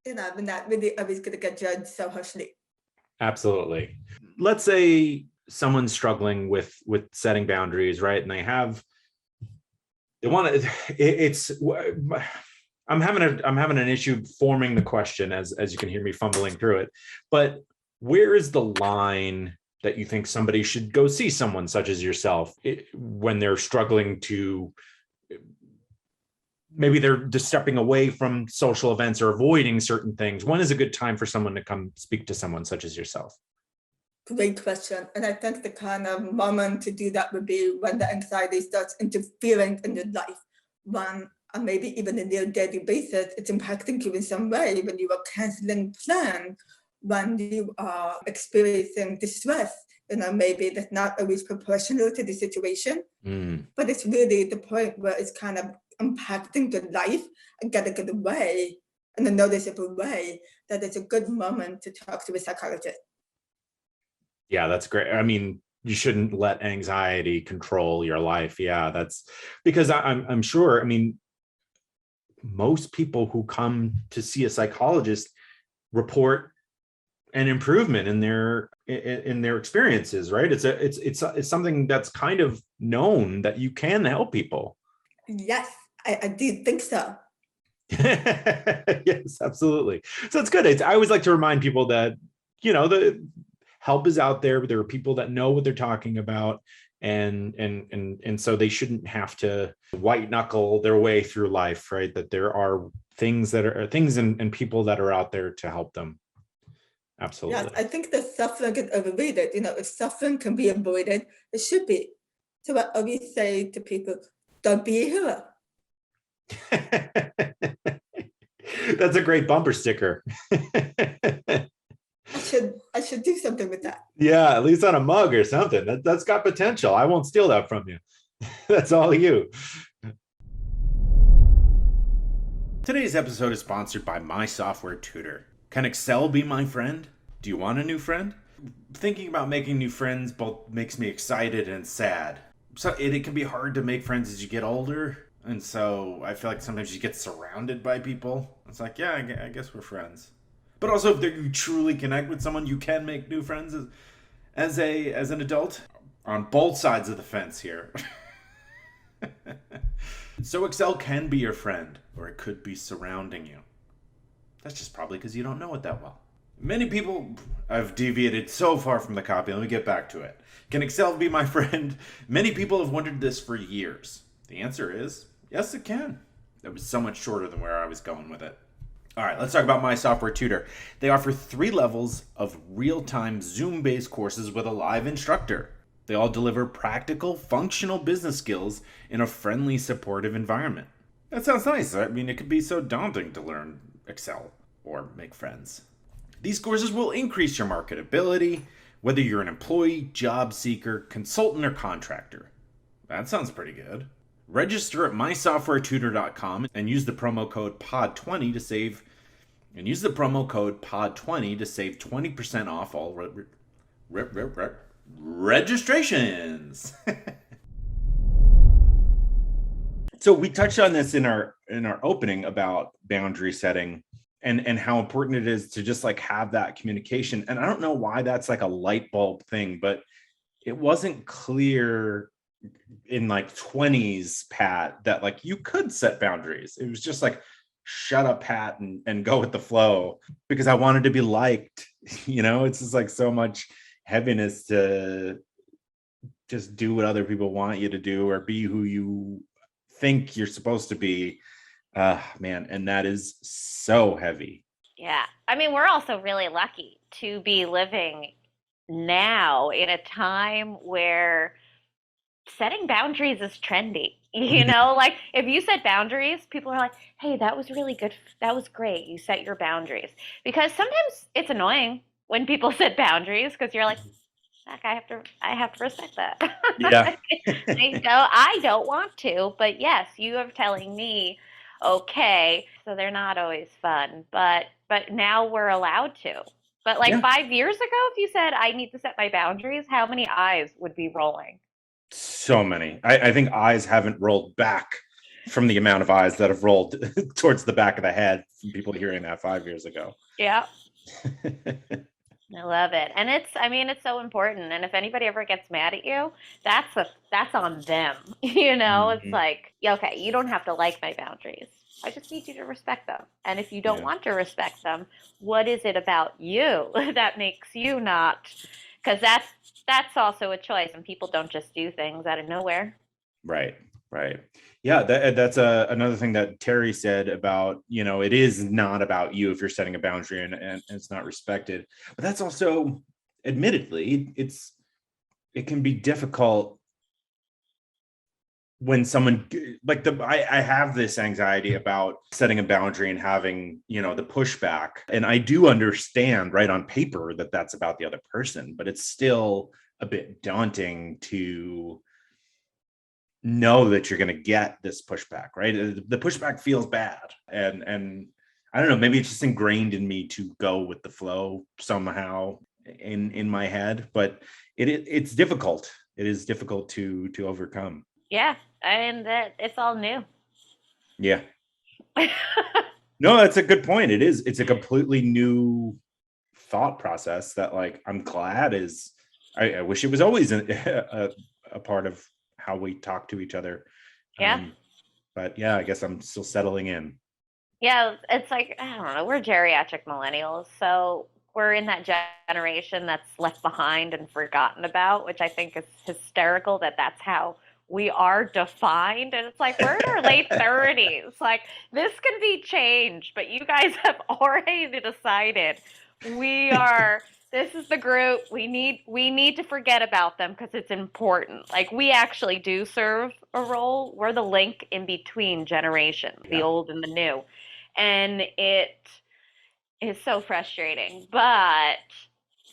you know, we're not really always going to get judged so harshly. Absolutely. Let's say someone's struggling with setting boundaries, right? And they want to, I'm having an issue forming the question as you can hear me fumbling through it. But where is the line that you think somebody should go see someone such as yourself when they're struggling to maybe they're just stepping away from social events or avoiding certain things. When is a good time for someone to come speak to someone such as yourself? Great question. And I think the kind of moment to do that would be when the anxiety starts interfering in your life, when maybe even in your daily basis, it's impacting you in some way, when you are canceling plans, when you are experiencing distress, maybe that's not always proportional to the situation, but it's really the point where it's kind of impacting your life and getting in a way, in a noticeable way, that it's a good moment to talk to a psychologist. Yeah, that's great. I mean, you shouldn't let anxiety control your life. Yeah, that's because I'm sure, I mean, most people who come to see a psychologist report an improvement in their experiences, right? It's something that's kind of known that you can help people. Yes, I do think so. Yes, absolutely. So it's good. I always like to remind people that, the help is out there. There are people that know what they're talking about. And so they shouldn't have to white knuckle their way through life, right? That there are things and people that are out there to help them. Absolutely. Yes, I think that suffering is overrated. If suffering can be avoided, it should be. So I always say to people, don't be a hero. That's a great bumper sticker. I should do something with that. Yeah, at least on a mug or something. That's got potential. I won't steal that from you. That's all you. Today's episode is sponsored by My Software Tutor. Can Excel be my friend? Do you want a new friend? Thinking about making new friends both makes me excited and sad. So it can be hard to make friends as you get older. And so I feel like sometimes you get surrounded by people. It's like, yeah, I guess we're friends. But also, if you truly connect with someone, you can make new friends as an adult. On both sides of the fence here. So Excel can be your friend, or it could be surrounding you. That's just probably because you don't know it that well. Many people, I've deviated so far from the copy. Let me get back to it. Can Excel be my friend? Many people have wondered this for years. The answer is, yes, it can. That was so much shorter than where I was going with it. All right, let's talk about My Software Tutor. They offer 3 levels of real-time Zoom-based courses with a live instructor. They all deliver practical, functional business skills in a friendly, supportive environment. That sounds nice. I mean, it could be so daunting to learn Excel or make friends. These courses will increase your marketability, whether you're an employee, job seeker, consultant, or contractor. That sounds pretty good. Register at mysoftwaretutor.com and use the promo code POD20 to save. And use the promo code POD20 to save 20% off all registrations. So we touched on this in our opening about boundary setting and how important it is to just like have that communication. And I don't know why that's like a light bulb thing, but it wasn't clear in like 20s, Pat, that like you could set boundaries. It was just like, shut up, Pat, and go with the flow, because I wanted to be liked. It's just like so much heaviness to just do what other people want you to do or be who you think you're supposed to be. Man, and that is so heavy. Yeah. I mean, we're also really lucky to be living now in a time where setting boundaries is trendy. Like if you set boundaries, people are like, hey, that was really good. That was great. You set your boundaries. Because sometimes it's annoying when people set boundaries because you're like, I have to respect that. Yeah. I don't want to, but yes, you are telling me, okay. So they're not always fun, but now we're allowed to. But like 5 years ago, if you said I need to set my boundaries, how many eyes would be rolling? So many. I think eyes haven't rolled back from the amount of eyes that have rolled towards the back of the head from people hearing that 5 years ago. Yeah. I love it. And it's so important. And if anybody ever gets mad at you, that's on them. It's like, okay, you don't have to like my boundaries. I just need you to respect them. And if you don't want to respect them, what is it about you that makes you not? Because that's also a choice, and people don't just do things out of nowhere. Right. Right. Yeah, that's another thing that Terry said about, it is not about you if you're setting a boundary and it's not respected. But that's also, admittedly, it can be difficult when someone like I have this anxiety about setting a boundary and having, the pushback. And I do understand right on paper that that's about the other person, but it's still a bit daunting to know that you're going to get this pushback, right? The pushback feels bad. And I don't know, maybe it's just ingrained in me to go with the flow somehow in my head, but it's difficult. It is difficult to overcome. Yeah, and that it's all new. Yeah. No, that's a good point. It's a completely new thought process that, like, I'm glad I wish it was always a part of how we talk to each other. Yeah. But yeah, I guess I'm still settling in. Yeah, it's like, I don't know, we're geriatric millennials, so we're in that generation that's left behind and forgotten about, which I think is hysterical that that's how we are defined. And it's like, we're in our late 30s. Like, this can be changed, but you guys have already decided this is the group we need to forget about them because it's important. Like, we actually do serve a role. We're the link in between generations, the Yeah. old and the new. And it is so frustrating, but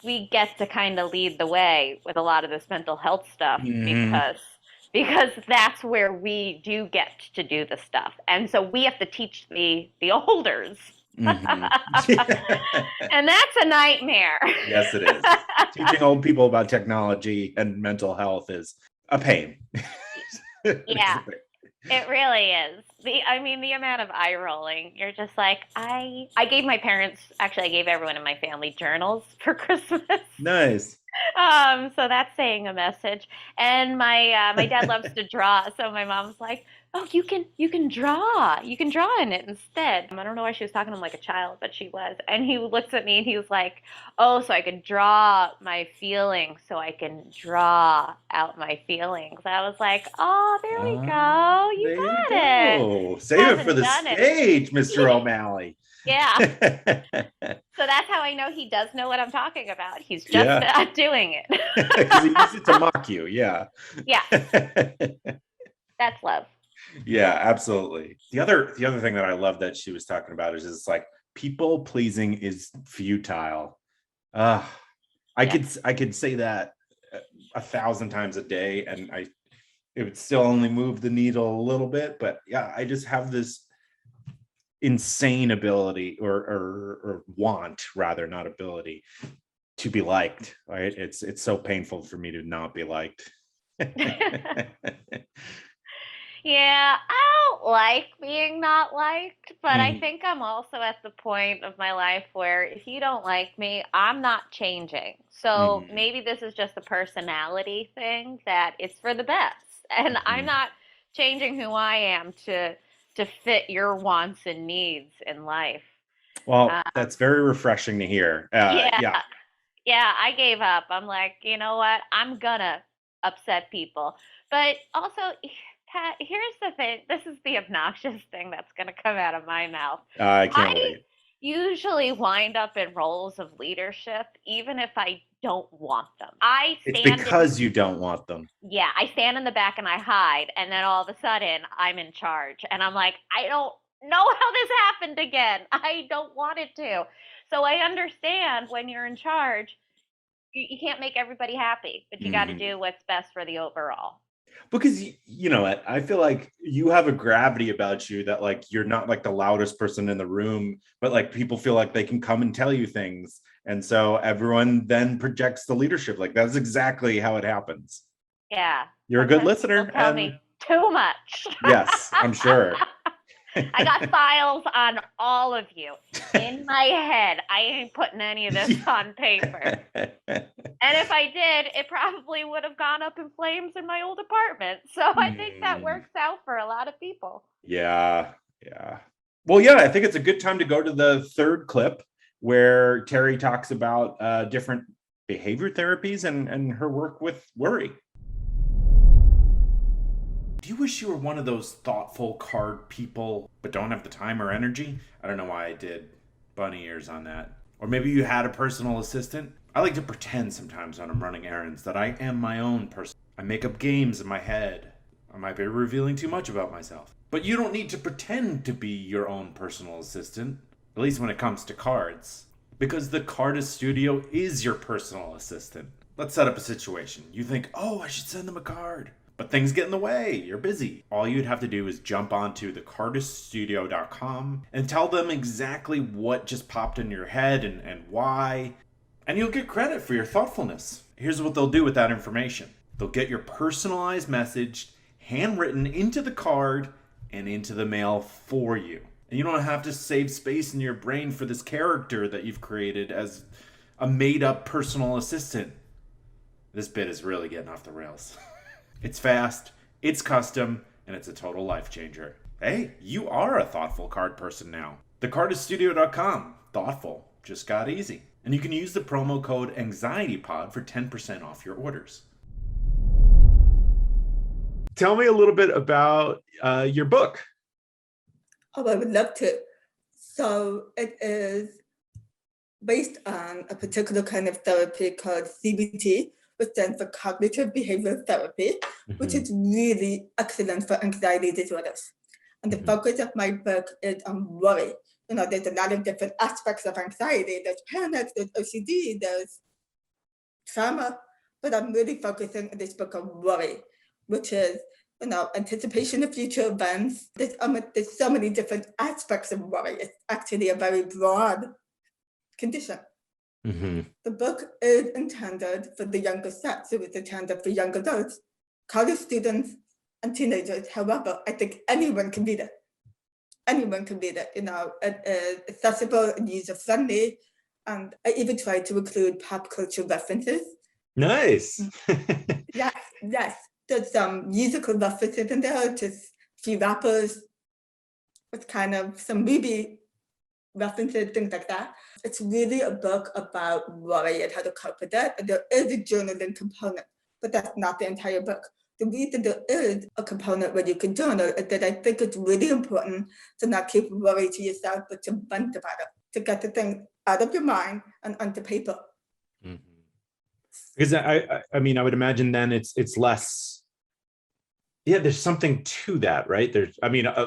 we get to kind of lead the way with a lot of this mental health stuff because that's where we do get to do the stuff. And so we have to teach the olders. Mm-hmm. And that's a nightmare. Yes, it is. Teaching old people about technology and mental health is a pain. Yeah. It really is. The amount of eye rolling. You're just like, I gave my parents, actually I gave everyone in my family journals for Christmas. Nice. So that's saying a message. And my dad loves to draw, so my mom's like, "Oh, you can draw. You can draw in it instead." I don't know why she was talking to him like a child, but she was. And he looks at me and he was like, "Oh, so I can draw my feelings, so I can draw out my feelings." I was like, "Oh, there we go. You There you got go. it." Save it for Haven't the done it. stage, Mr. O'Malley. Yeah. So that's how I know he does know what I'm talking about. He's just Yeah. not doing it. Because he used it to mock you. Yeah. Yeah. That's love. Yeah, absolutely. The other thing that I love that she was talking about is it's like, people pleasing is futile. I could say that 1,000 times a day, and it would still only move the needle a little bit. But yeah, I just have this insane ability or want, rather, not ability, to be liked. Right? It's so painful for me to not be liked. Yeah, I don't like being not liked, but I think I'm also at the point of my life where if you don't like me, I'm not changing. So maybe this is just a personality thing that it's for the best. And I'm not changing who I am to fit your wants and needs in life. Well, that's very refreshing to hear. Yeah. Yeah, I gave up. I'm like, you know what? I'm gonna upset people. But also, Pat, here's the thing. This is the obnoxious thing that's gonna come out of my mouth. I can't I wait. usually wind up in roles of leadership, even if I don't want them. It's because you don't want them. Yeah, I stand in the back and I hide, and then all of a sudden I'm in charge, and I'm like, I don't know how this happened again. I don't want it to. So I understand when you're in charge, you can't make everybody happy, but you got to do what's best for the overall. Because you know what, I feel like you have a gravity about you that, like, you're not like the loudest person in the room, but like people feel like they can come and tell you things, and so everyone then projects the leadership. Like, that's exactly how it happens. Yeah, you're a good listener. People tell me too much. Yes, I'm sure. I got files on all of you in my head. I ain't putting any of this on paper. And if I did, it probably would have gone up in flames in my old apartment. So I think that works out for a lot of people. Yeah. Well, yeah, I think it's a good time to go to the third clip where Terri talks about different behavior therapies and her work with worry. Do you wish you were one of those thoughtful card people, but don't have the time or energy? I don't know why I did bunny ears on that. Or maybe you had a personal assistant. I like to pretend sometimes when I'm running errands that I am my own person. I make up games in my head. I might be revealing too much about myself. But you don't need to pretend to be your own personal assistant, at least when it comes to cards. Because the Cardist Studio is your personal assistant. Let's set up a situation. You think, oh, I should send them a card. But things get in the way. You're busy. All you'd have to do is jump onto thecardiststudio.com and tell them exactly what just popped in your head and why. And you'll get credit for your thoughtfulness. Here's what they'll do with that information. They'll get your personalized message handwritten into the card and into the mail for you. And you don't have to save space in your brain for this character that you've created as a made-up personal assistant. This bit is really getting off the rails. It's fast, it's custom, and it's a total life changer. Hey, you are a thoughtful card person now. Thecardiststudio.com. Thoughtful. Just got easy. And you can use the promo code ANXIETYPOD for 10% off your orders. Tell me a little bit about your book. Oh, I would love to. So it is based on a particular kind of therapy called CBT, which stands for Cognitive Behavioral Therapy, which is really excellent for anxiety disorders. And the focus of my book is on worry. You know, there's a lot of different aspects of anxiety. There's panic, there's OCD, there's trauma, but I'm really focusing in this book on worry, which is, you know, anticipation of future events. There's so many different aspects of worry. It's actually a very broad condition. The book is intended for the younger set, so it's intended for young adults, college students, and teenagers. However, I think anyone can read it. Anyone can read it. You know, it is accessible and user-friendly, and I even tried to include pop culture references. Nice. Yes. There's some musical references in there, just a few rappers, with kind of some movie references, things like that. It's really a book about worry and how to cope with it. And there is a journaling component, but that's not the entire book. The reason there is a component where you can journal is that I think it's really important to not keep worry to yourself, but to vent about it, to get the thing out of your mind and onto paper. Because I mean, I would imagine then it's less. Yeah, there's something to that, right?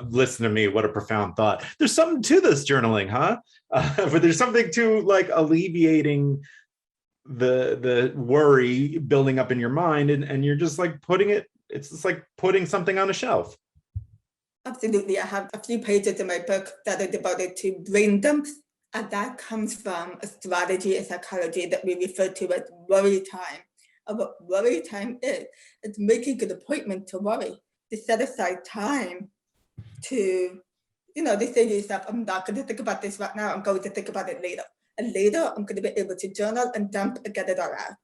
Listen to me, what a profound thought. There's something to this journaling, huh? But there's something to like alleviating the worry building up in your mind, and you're just like it's just like putting something on a shelf. Absolutely. I have a few pages in my book that are devoted to brain dumps, and that comes from a strategy in psychology that we refer to as worry time. And what worry time is making an appointment to worry, to set aside time to, you know, they say to yourself, I'm not going to think about this right now, I'm going to think about it later. And later, I'm going to be able to journal and dump and get it all out.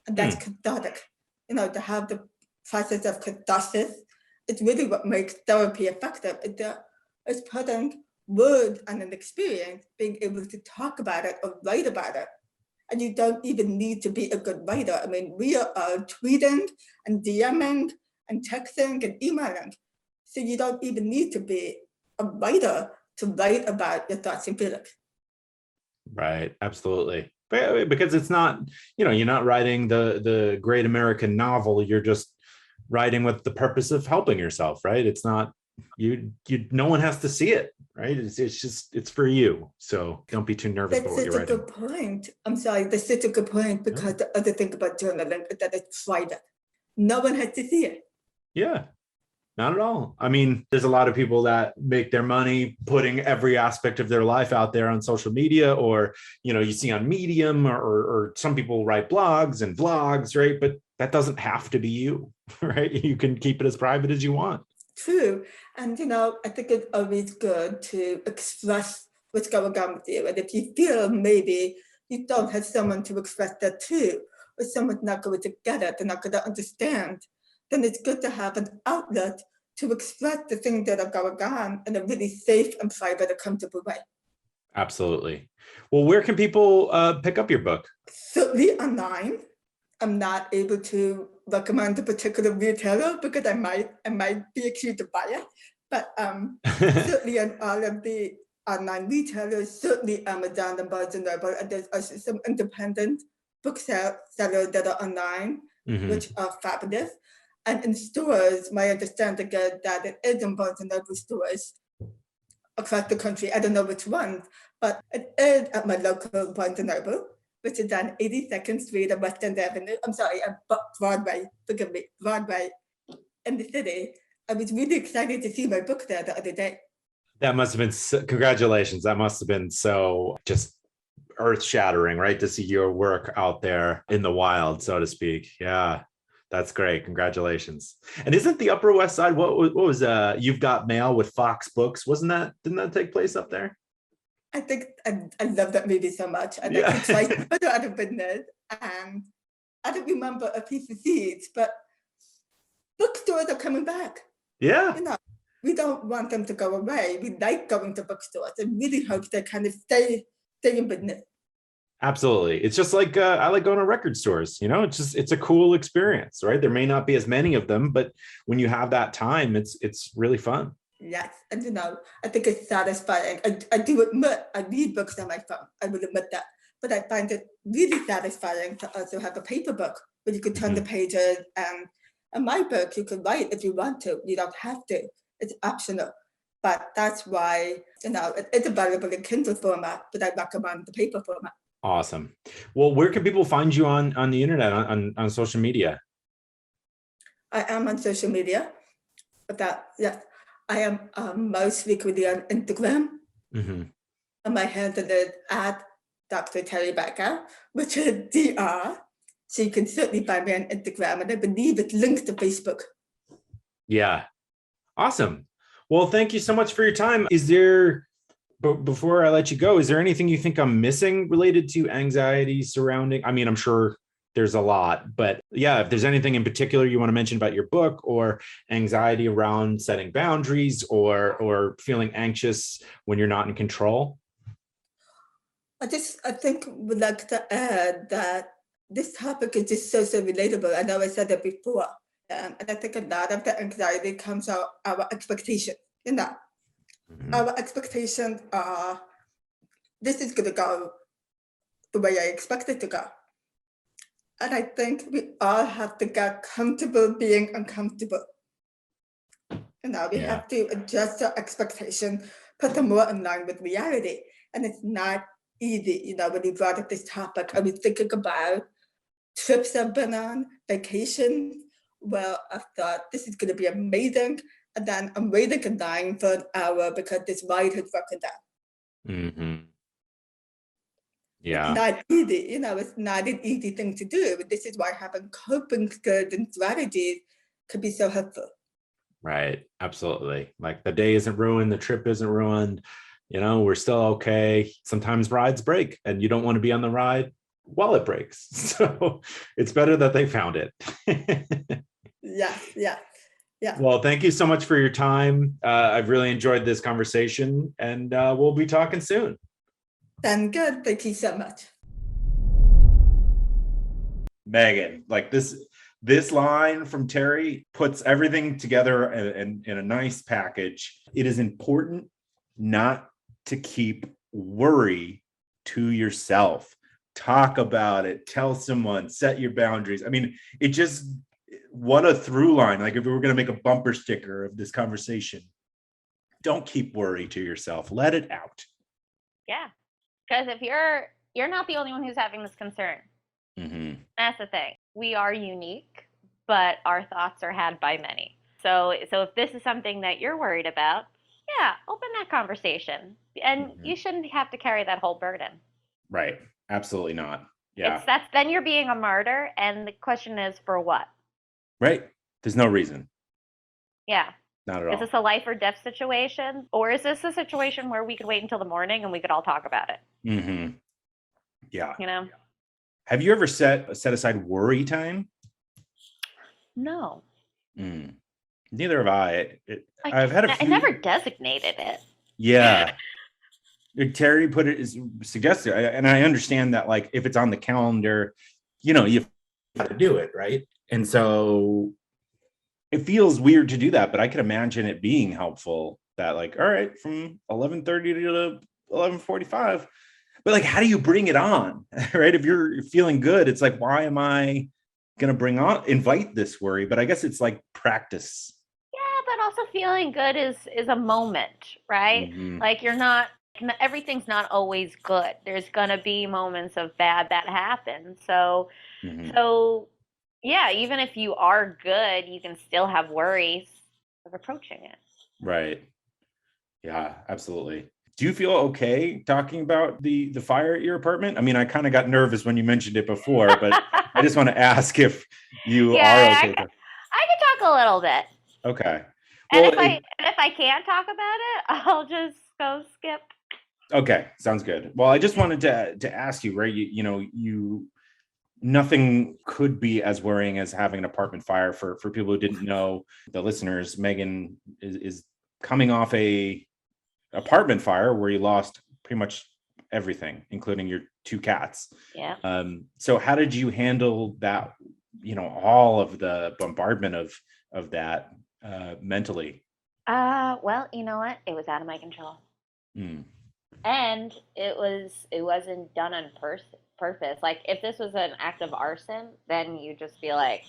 And that's cathartic. You know, to have the process of catharsis, it's really what makes therapy effective. It's putting words on an experience, being able to talk about it or write about it. And you don't even need to be a good writer. I mean, we are tweeting and DMing and texting and emailing. So you don't even need to be a writer to write about your thoughts and feelings. Right, absolutely. Because it's not, you know, you're not writing the great American novel. You're just writing with the purpose of helping yourself, right? It's not, no one has to see it, right? It's for you. So don't be too nervous about what you're writing. That's such a good point. I'm sorry, that's such a good point, because the other thing about journaling is that it's private. No one has to see it. Yeah, not at all. I mean, there's a lot of people that make their money putting every aspect of their life out there on social media, or, you know, you see on Medium, or some people write blogs and vlogs, right? But that doesn't have to be you, right? You can keep it as private as you want. True. And, you know, I think it's always good to express what's going on with you. And if you feel maybe you don't have someone to express that to, or someone's not going to get it, they're not going to understand, then it's good to have an outlet to express the things that are going on in a really safe and private and comfortable way. Absolutely. Well, where can people pick up your book? Certainly online. I'm not able to recommend a particular retailer because I might be accused of bias. But certainly on all of the online retailers, certainly Amazon and Barnes and Noble, and there's also some independent sellers that are online, Mhm. which are fabulous. And in stores, my understanding is that it is in Barnes and Noble stores across the country. I don't know which ones, but it is at my local Barnes and Noble, which is on 82nd Street and West End Avenue. I'm sorry, Broadway, forgive me, Broadway in the city. I was really excited to see my book there the other day. That must have been congratulations. That must have been so just earth shattering, right? To see your work out there in the wild, so to speak. Yeah, that's great. Congratulations. And isn't the Upper West Side, what was You've Got Mail with Fox Books? Didn't that take place up there? I think I love that movie so much. And Yeah. I could try to put it out of business. And I don't remember a piece of seeds, but bookstores are coming back. Yeah. You know, we don't want them to go away. We like going to bookstores and really hope they kind of stay in business. Absolutely. It's just like I like going to record stores, it's a cool experience, right? There may not be as many of them, but when you have that time, it's really fun. Yes, and I think it's satisfying. I do admit I read books on my phone. I will admit that, but I find it really satisfying to also have a paper book where you could turn the pages. And my book you can write if you want to. You don't have to. It's optional. But that's why it's available in Kindle format, but I recommend the paper format. Awesome. Well, where can people find you on the internet, on social media? I am on social media. Yes. I am most frequently on Instagram. Mm-hmm. And my handle is at Dr. Terri Bacow, which is DR. So you can certainly find me on Instagram, and I believe it's linked to Facebook. Yeah. Awesome. Well, thank you so much for your time. Is there, before I let you go, is there anything you think I'm missing related to anxiety surrounding? I mean, I'm sure there's a lot, but yeah, if there's anything in particular you want to mention about your book, or anxiety around setting boundaries, or feeling anxious when you're not in control. I think would like to add that this topic is just so relatable. I know I said that before, and I think a lot of the anxiety comes out our expectations. Mm-hmm. Our expectations are this is going to go the way I expect it to go. And I think we all have to get comfortable being uncomfortable. We have to adjust our expectation, put them more in line with reality. And it's not easy. When you brought up this topic, I was thinking about trips I've been on, vacations, where I thought this is going to be amazing. And then I'm waiting in line for an hour because this ride has broken down. Mm-hmm. Yeah. It's not easy, it's not an easy thing to do. But this is why having coping skills and strategies could be so helpful. Right. Absolutely. Like the day isn't ruined, the trip isn't ruined. We're still okay. Sometimes rides break and you don't want to be on the ride while it breaks. So it's better that they found it. Yeah. Well, thank you so much for your time. I've really enjoyed this conversation, and we'll be talking soon. Then good. Thank you so much. Meghan, like this line from Terri puts everything together in a nice package. It is important not to keep worry to yourself. Talk about it, tell someone, set your boundaries. I mean, what a through line. Like if we were going to make a bumper sticker of this conversation, don't keep worry to yourself. Let it out. Yeah. Because if you're not the only one who's having this concern. Mm-hmm. That's the thing. We are unique, but our thoughts are had by many. So if this is something that you're worried about, yeah, open that conversation. And you shouldn't have to carry that whole burden. Right. Absolutely not. Yeah. Then you're being a martyr, and the question is for what? Right. There's no reason. Yeah. Not at all. Is this a life or death situation? Or is this a situation where we could wait until the morning and we could all talk about it? Mm-hmm. Yeah. Have you ever set aside worry time? No. Neither have I. I never designated it. Yeah. Terri suggested, and I understand that, like, if it's on the calendar, you how to do it, right? And so it feels weird to do that, but I can imagine it being helpful that like, all right, from 11:30 to 11:45, but like, how do you bring it on? Right? If you're feeling good, it's like, why am I going to invite this worry? But I guess it's like practice. Yeah, but also feeling good is a moment, right? Mhm. Like everything's not always good. There's gonna be moments of bad that happen. So Mhm. so yeah, even if you are good, you can still have worries of approaching it. Right. Yeah, absolutely. Do you feel okay talking about the fire at your apartment? I mean, I kind of got nervous when you mentioned it before, but I just want to ask if you are Yeah, okay. I could talk a little bit. Okay. And Well, it, if I can't talk about it, I'll just go skip. okay, sounds good. Well, I just wanted to ask you, right? You nothing could be as worrying as having an apartment fire. For people who didn't know, the listeners, Meghan is coming off a apartment fire where you lost pretty much everything, including your two cats. Yeah. So how did you handle that? All of the bombardment of that mentally. Well, you know what? It was out of my control. Mm. And it wasn't done on purpose. Like if this was an act of arson, then you just be like,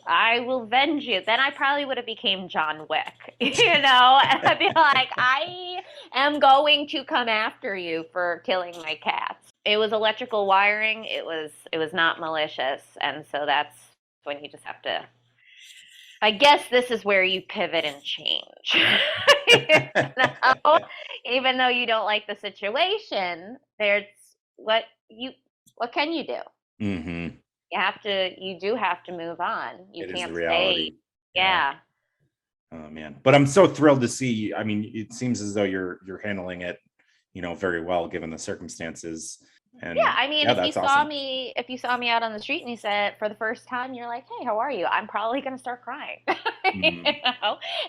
I will venge you. Then I probably would have became John Wick, and I'd be like, I am going to come after you for killing my cats. It was electrical wiring. It was not malicious, and so that's when you just have to. I guess this is where you pivot and change. you know? Even though you don't like the situation, there's what you what can you do? Hmm. You do have to move on. You It is the can't stay. reality. Yeah. Yeah. Oh man. But I'm so thrilled to see. I mean, it seems as though you're handling it, very well given the circumstances. Yeah, And I mean, yeah, that's awesome. if you saw me out on the street and you said for the first time, you're like, "Hey, how are you?" I'm probably gonna start crying, Mhm.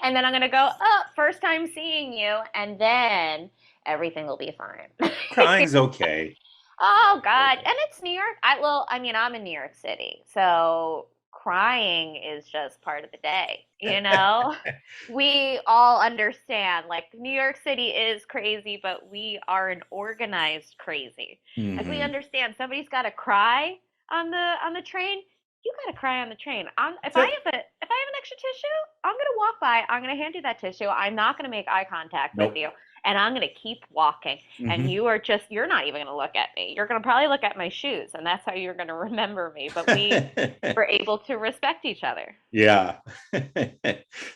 and then I'm gonna go, "Oh, first time seeing you," and then everything will be fine. Crying's okay. Oh Crying's God. okay. And it's New York. I mean, I'm in New York City. So crying is just part of the day. We all understand like New York City is crazy, but we are an organized crazy. Like we Hmm. understand somebody's got to cry on the train. You got to cry on the train. If That's it. if I have an extra tissue, I'm going to walk by. I'm going to hand you that tissue. I'm not going to make eye contact with Nope. you, and I'm going to keep walking, and Hmm. you're not even going to look at me. You're going to probably look at my shoes, and that's how you're going to remember me. But we were able to respect each other. Yeah.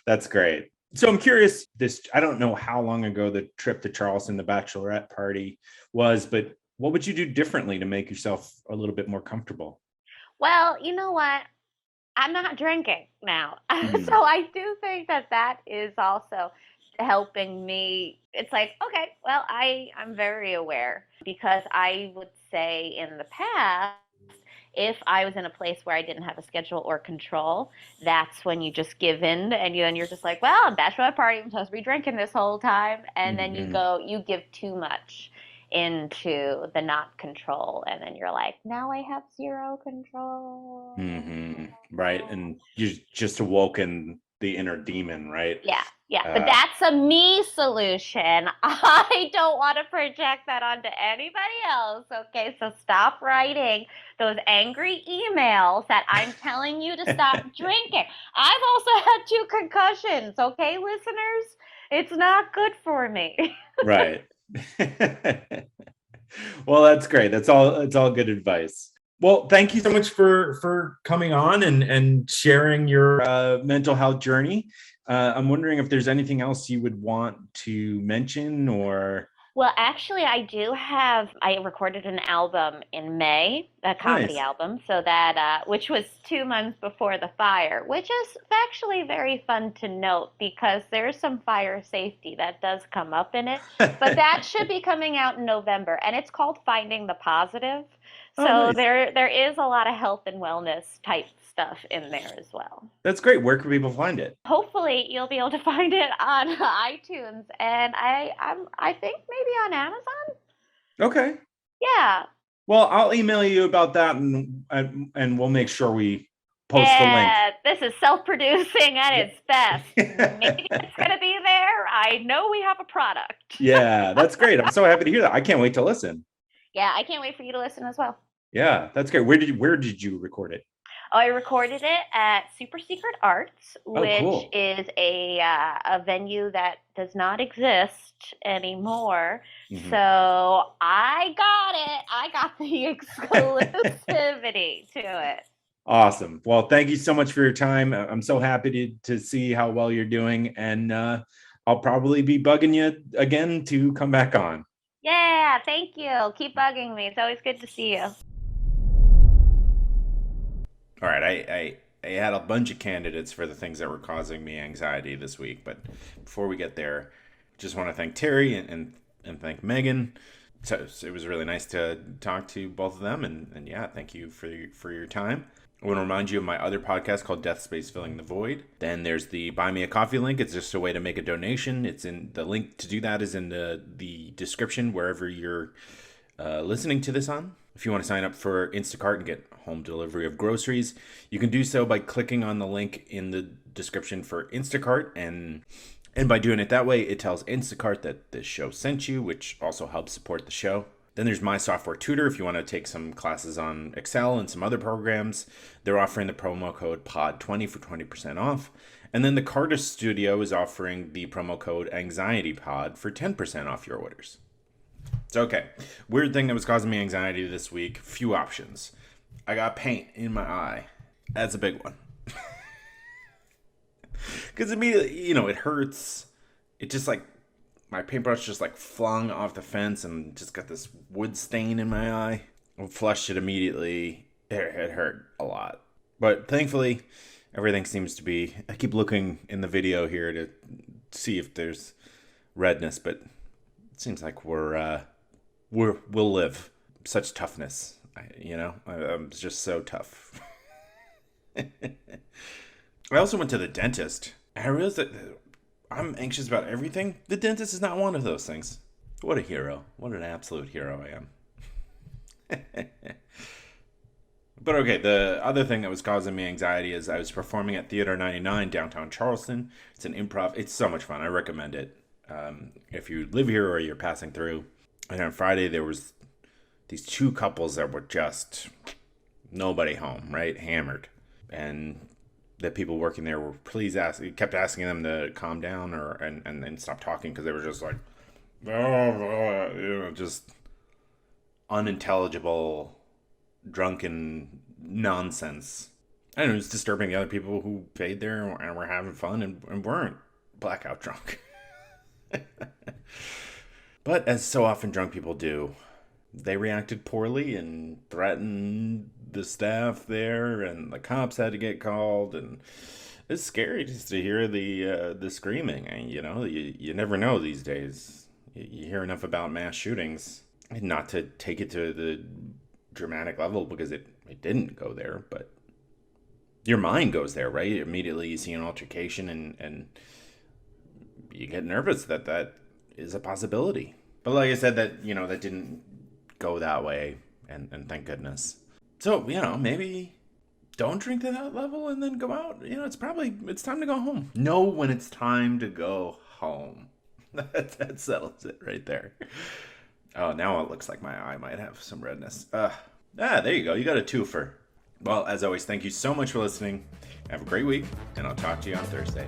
That's great. So I'm curious, I don't know how long ago the trip to Charleston, the bachelorette party was, but what would you do differently to make yourself a little bit more comfortable? Well, you know what? I'm not drinking now. So Mm. I do think that that is also helping me. It's like, okay, well, I'm very aware because I would say in the past, if I was in a place where I didn't have a schedule or control, that's when you just give in and you're just like, well, I'm bachelorette party, I'm supposed to be drinking this whole time, and then Hmm. you give too much into the not control, and then you're like, now I have zero control. Hmm. Right. And you just awoken the inner demon, right? Yeah, yeah, but Uh, that's a me solution. I don't want to project that onto anybody else. Okay, so stop writing those angry emails that I'm telling you to stop drinking. I've also had 2 concussions, okay, listeners? It's not good for me. right. Well, that's great. It's all good advice. Well, thank you so much for coming on and sharing your mental health journey. I'm wondering if there's anything else you would want to mention or Well, actually, I recorded an album in May, a comedy nice. album, so that, which was 2 months before the fire, which is actually very fun to note because there's some fire safety that does come up in it. But that should be coming out in November, and it's called Finding the Positive. Oh, So nice. there is a lot of health and wellness type stuff in there as well. That's great. Where can people find it? Hopefully, you'll be able to find it on iTunes, and I think maybe on Amazon. Okay. Yeah. Well, I'll email you about that, and and we'll make sure we post the link. Yeah, this is self-producing at its best. Maybe it's going to be there. I know we have a product. Yeah, that's great. I'm so happy to hear that. I can't wait to listen. Yeah, I can't wait for you to listen as well. Yeah, that's great. Where did you record it? Oh, I recorded it at Super Secret Arts, which cool. is a venue that does not exist anymore. Mhm. So I got it. I got the exclusivity to it. Awesome. Well, thank you so much for your time. I'm so happy to see how well you're doing, and I'll probably be bugging you again to come back on. Yeah, thank you. Keep bugging me. It's always good to see you. All right, I had a bunch of candidates for the things that were causing me anxiety this week, but before we get there, just want to thank Terri and thank Meghan. So it was really nice to talk to both of them, and yeah, thank you for your time. I want to remind you of my other podcast called Death Space Filling the Void. Then there's the Buy Me a Coffee link. It's just a way to make a donation. It's in the link to do that is in the description wherever you're listening to this on. If you want to sign up for Instacart and get home delivery of groceries, you can do so by clicking on the link in the description for Instacart. And by doing it that way, it tells Instacart that this show sent you, which also helps support the show. Then there's My Software Tutor. If you want to take some classes on Excel and some other programs, they're offering the promo code POD20 for 20% off. And then the Carter Studio is offering the promo code AnxietyPod for 10% off your orders. So, okay, weird thing that was causing me anxiety this week, few options. I got paint in my eye. That's a big one. Because immediately, it hurts. It just like, my paintbrush just like flung off the fence and just got this wood stain in my eye. I flushed it immediately. It hurt a lot. But thankfully, everything seems to be, I keep looking in the video here to see if there's redness, but it seems like we'll live. Such toughness, I'm just so tough. I also went to the dentist. And I realized that I'm anxious about everything. The dentist is not one of those things. What a hero. What an absolute hero I am. But okay, the other thing that was causing me anxiety is I was performing at Theater 99 downtown Charleston. It's an improv. It's so much fun. I recommend it. If you live here or you're passing through. And on Friday, there was these two couples that were just nobody home, right? Hammered. And the people working there were kept asking them to calm down and stop talking because they were just like, just unintelligible, drunken nonsense. And it was disturbing the other people who paid there and were having fun and weren't blackout drunk. But as so often drunk people do, they reacted poorly and threatened the staff there, and the cops had to get called, and it's scary just to hear the screaming. And you never know these days. You hear enough about mass shootings, and not to take it to the dramatic level because it didn't go there, but your mind goes there, right? Immediately you see an altercation and you get nervous that is a possibility. But like I said, that that didn't go that way, and thank goodness. So maybe don't drink to that level and then go out. It's time to go home. Know when it's time to go home. That settles it right there. Oh, now it looks like my eye might have some redness. There you go. You got a twofer. Well, as always, thank you so much for listening. Have a great week, and I'll talk to you on Thursday.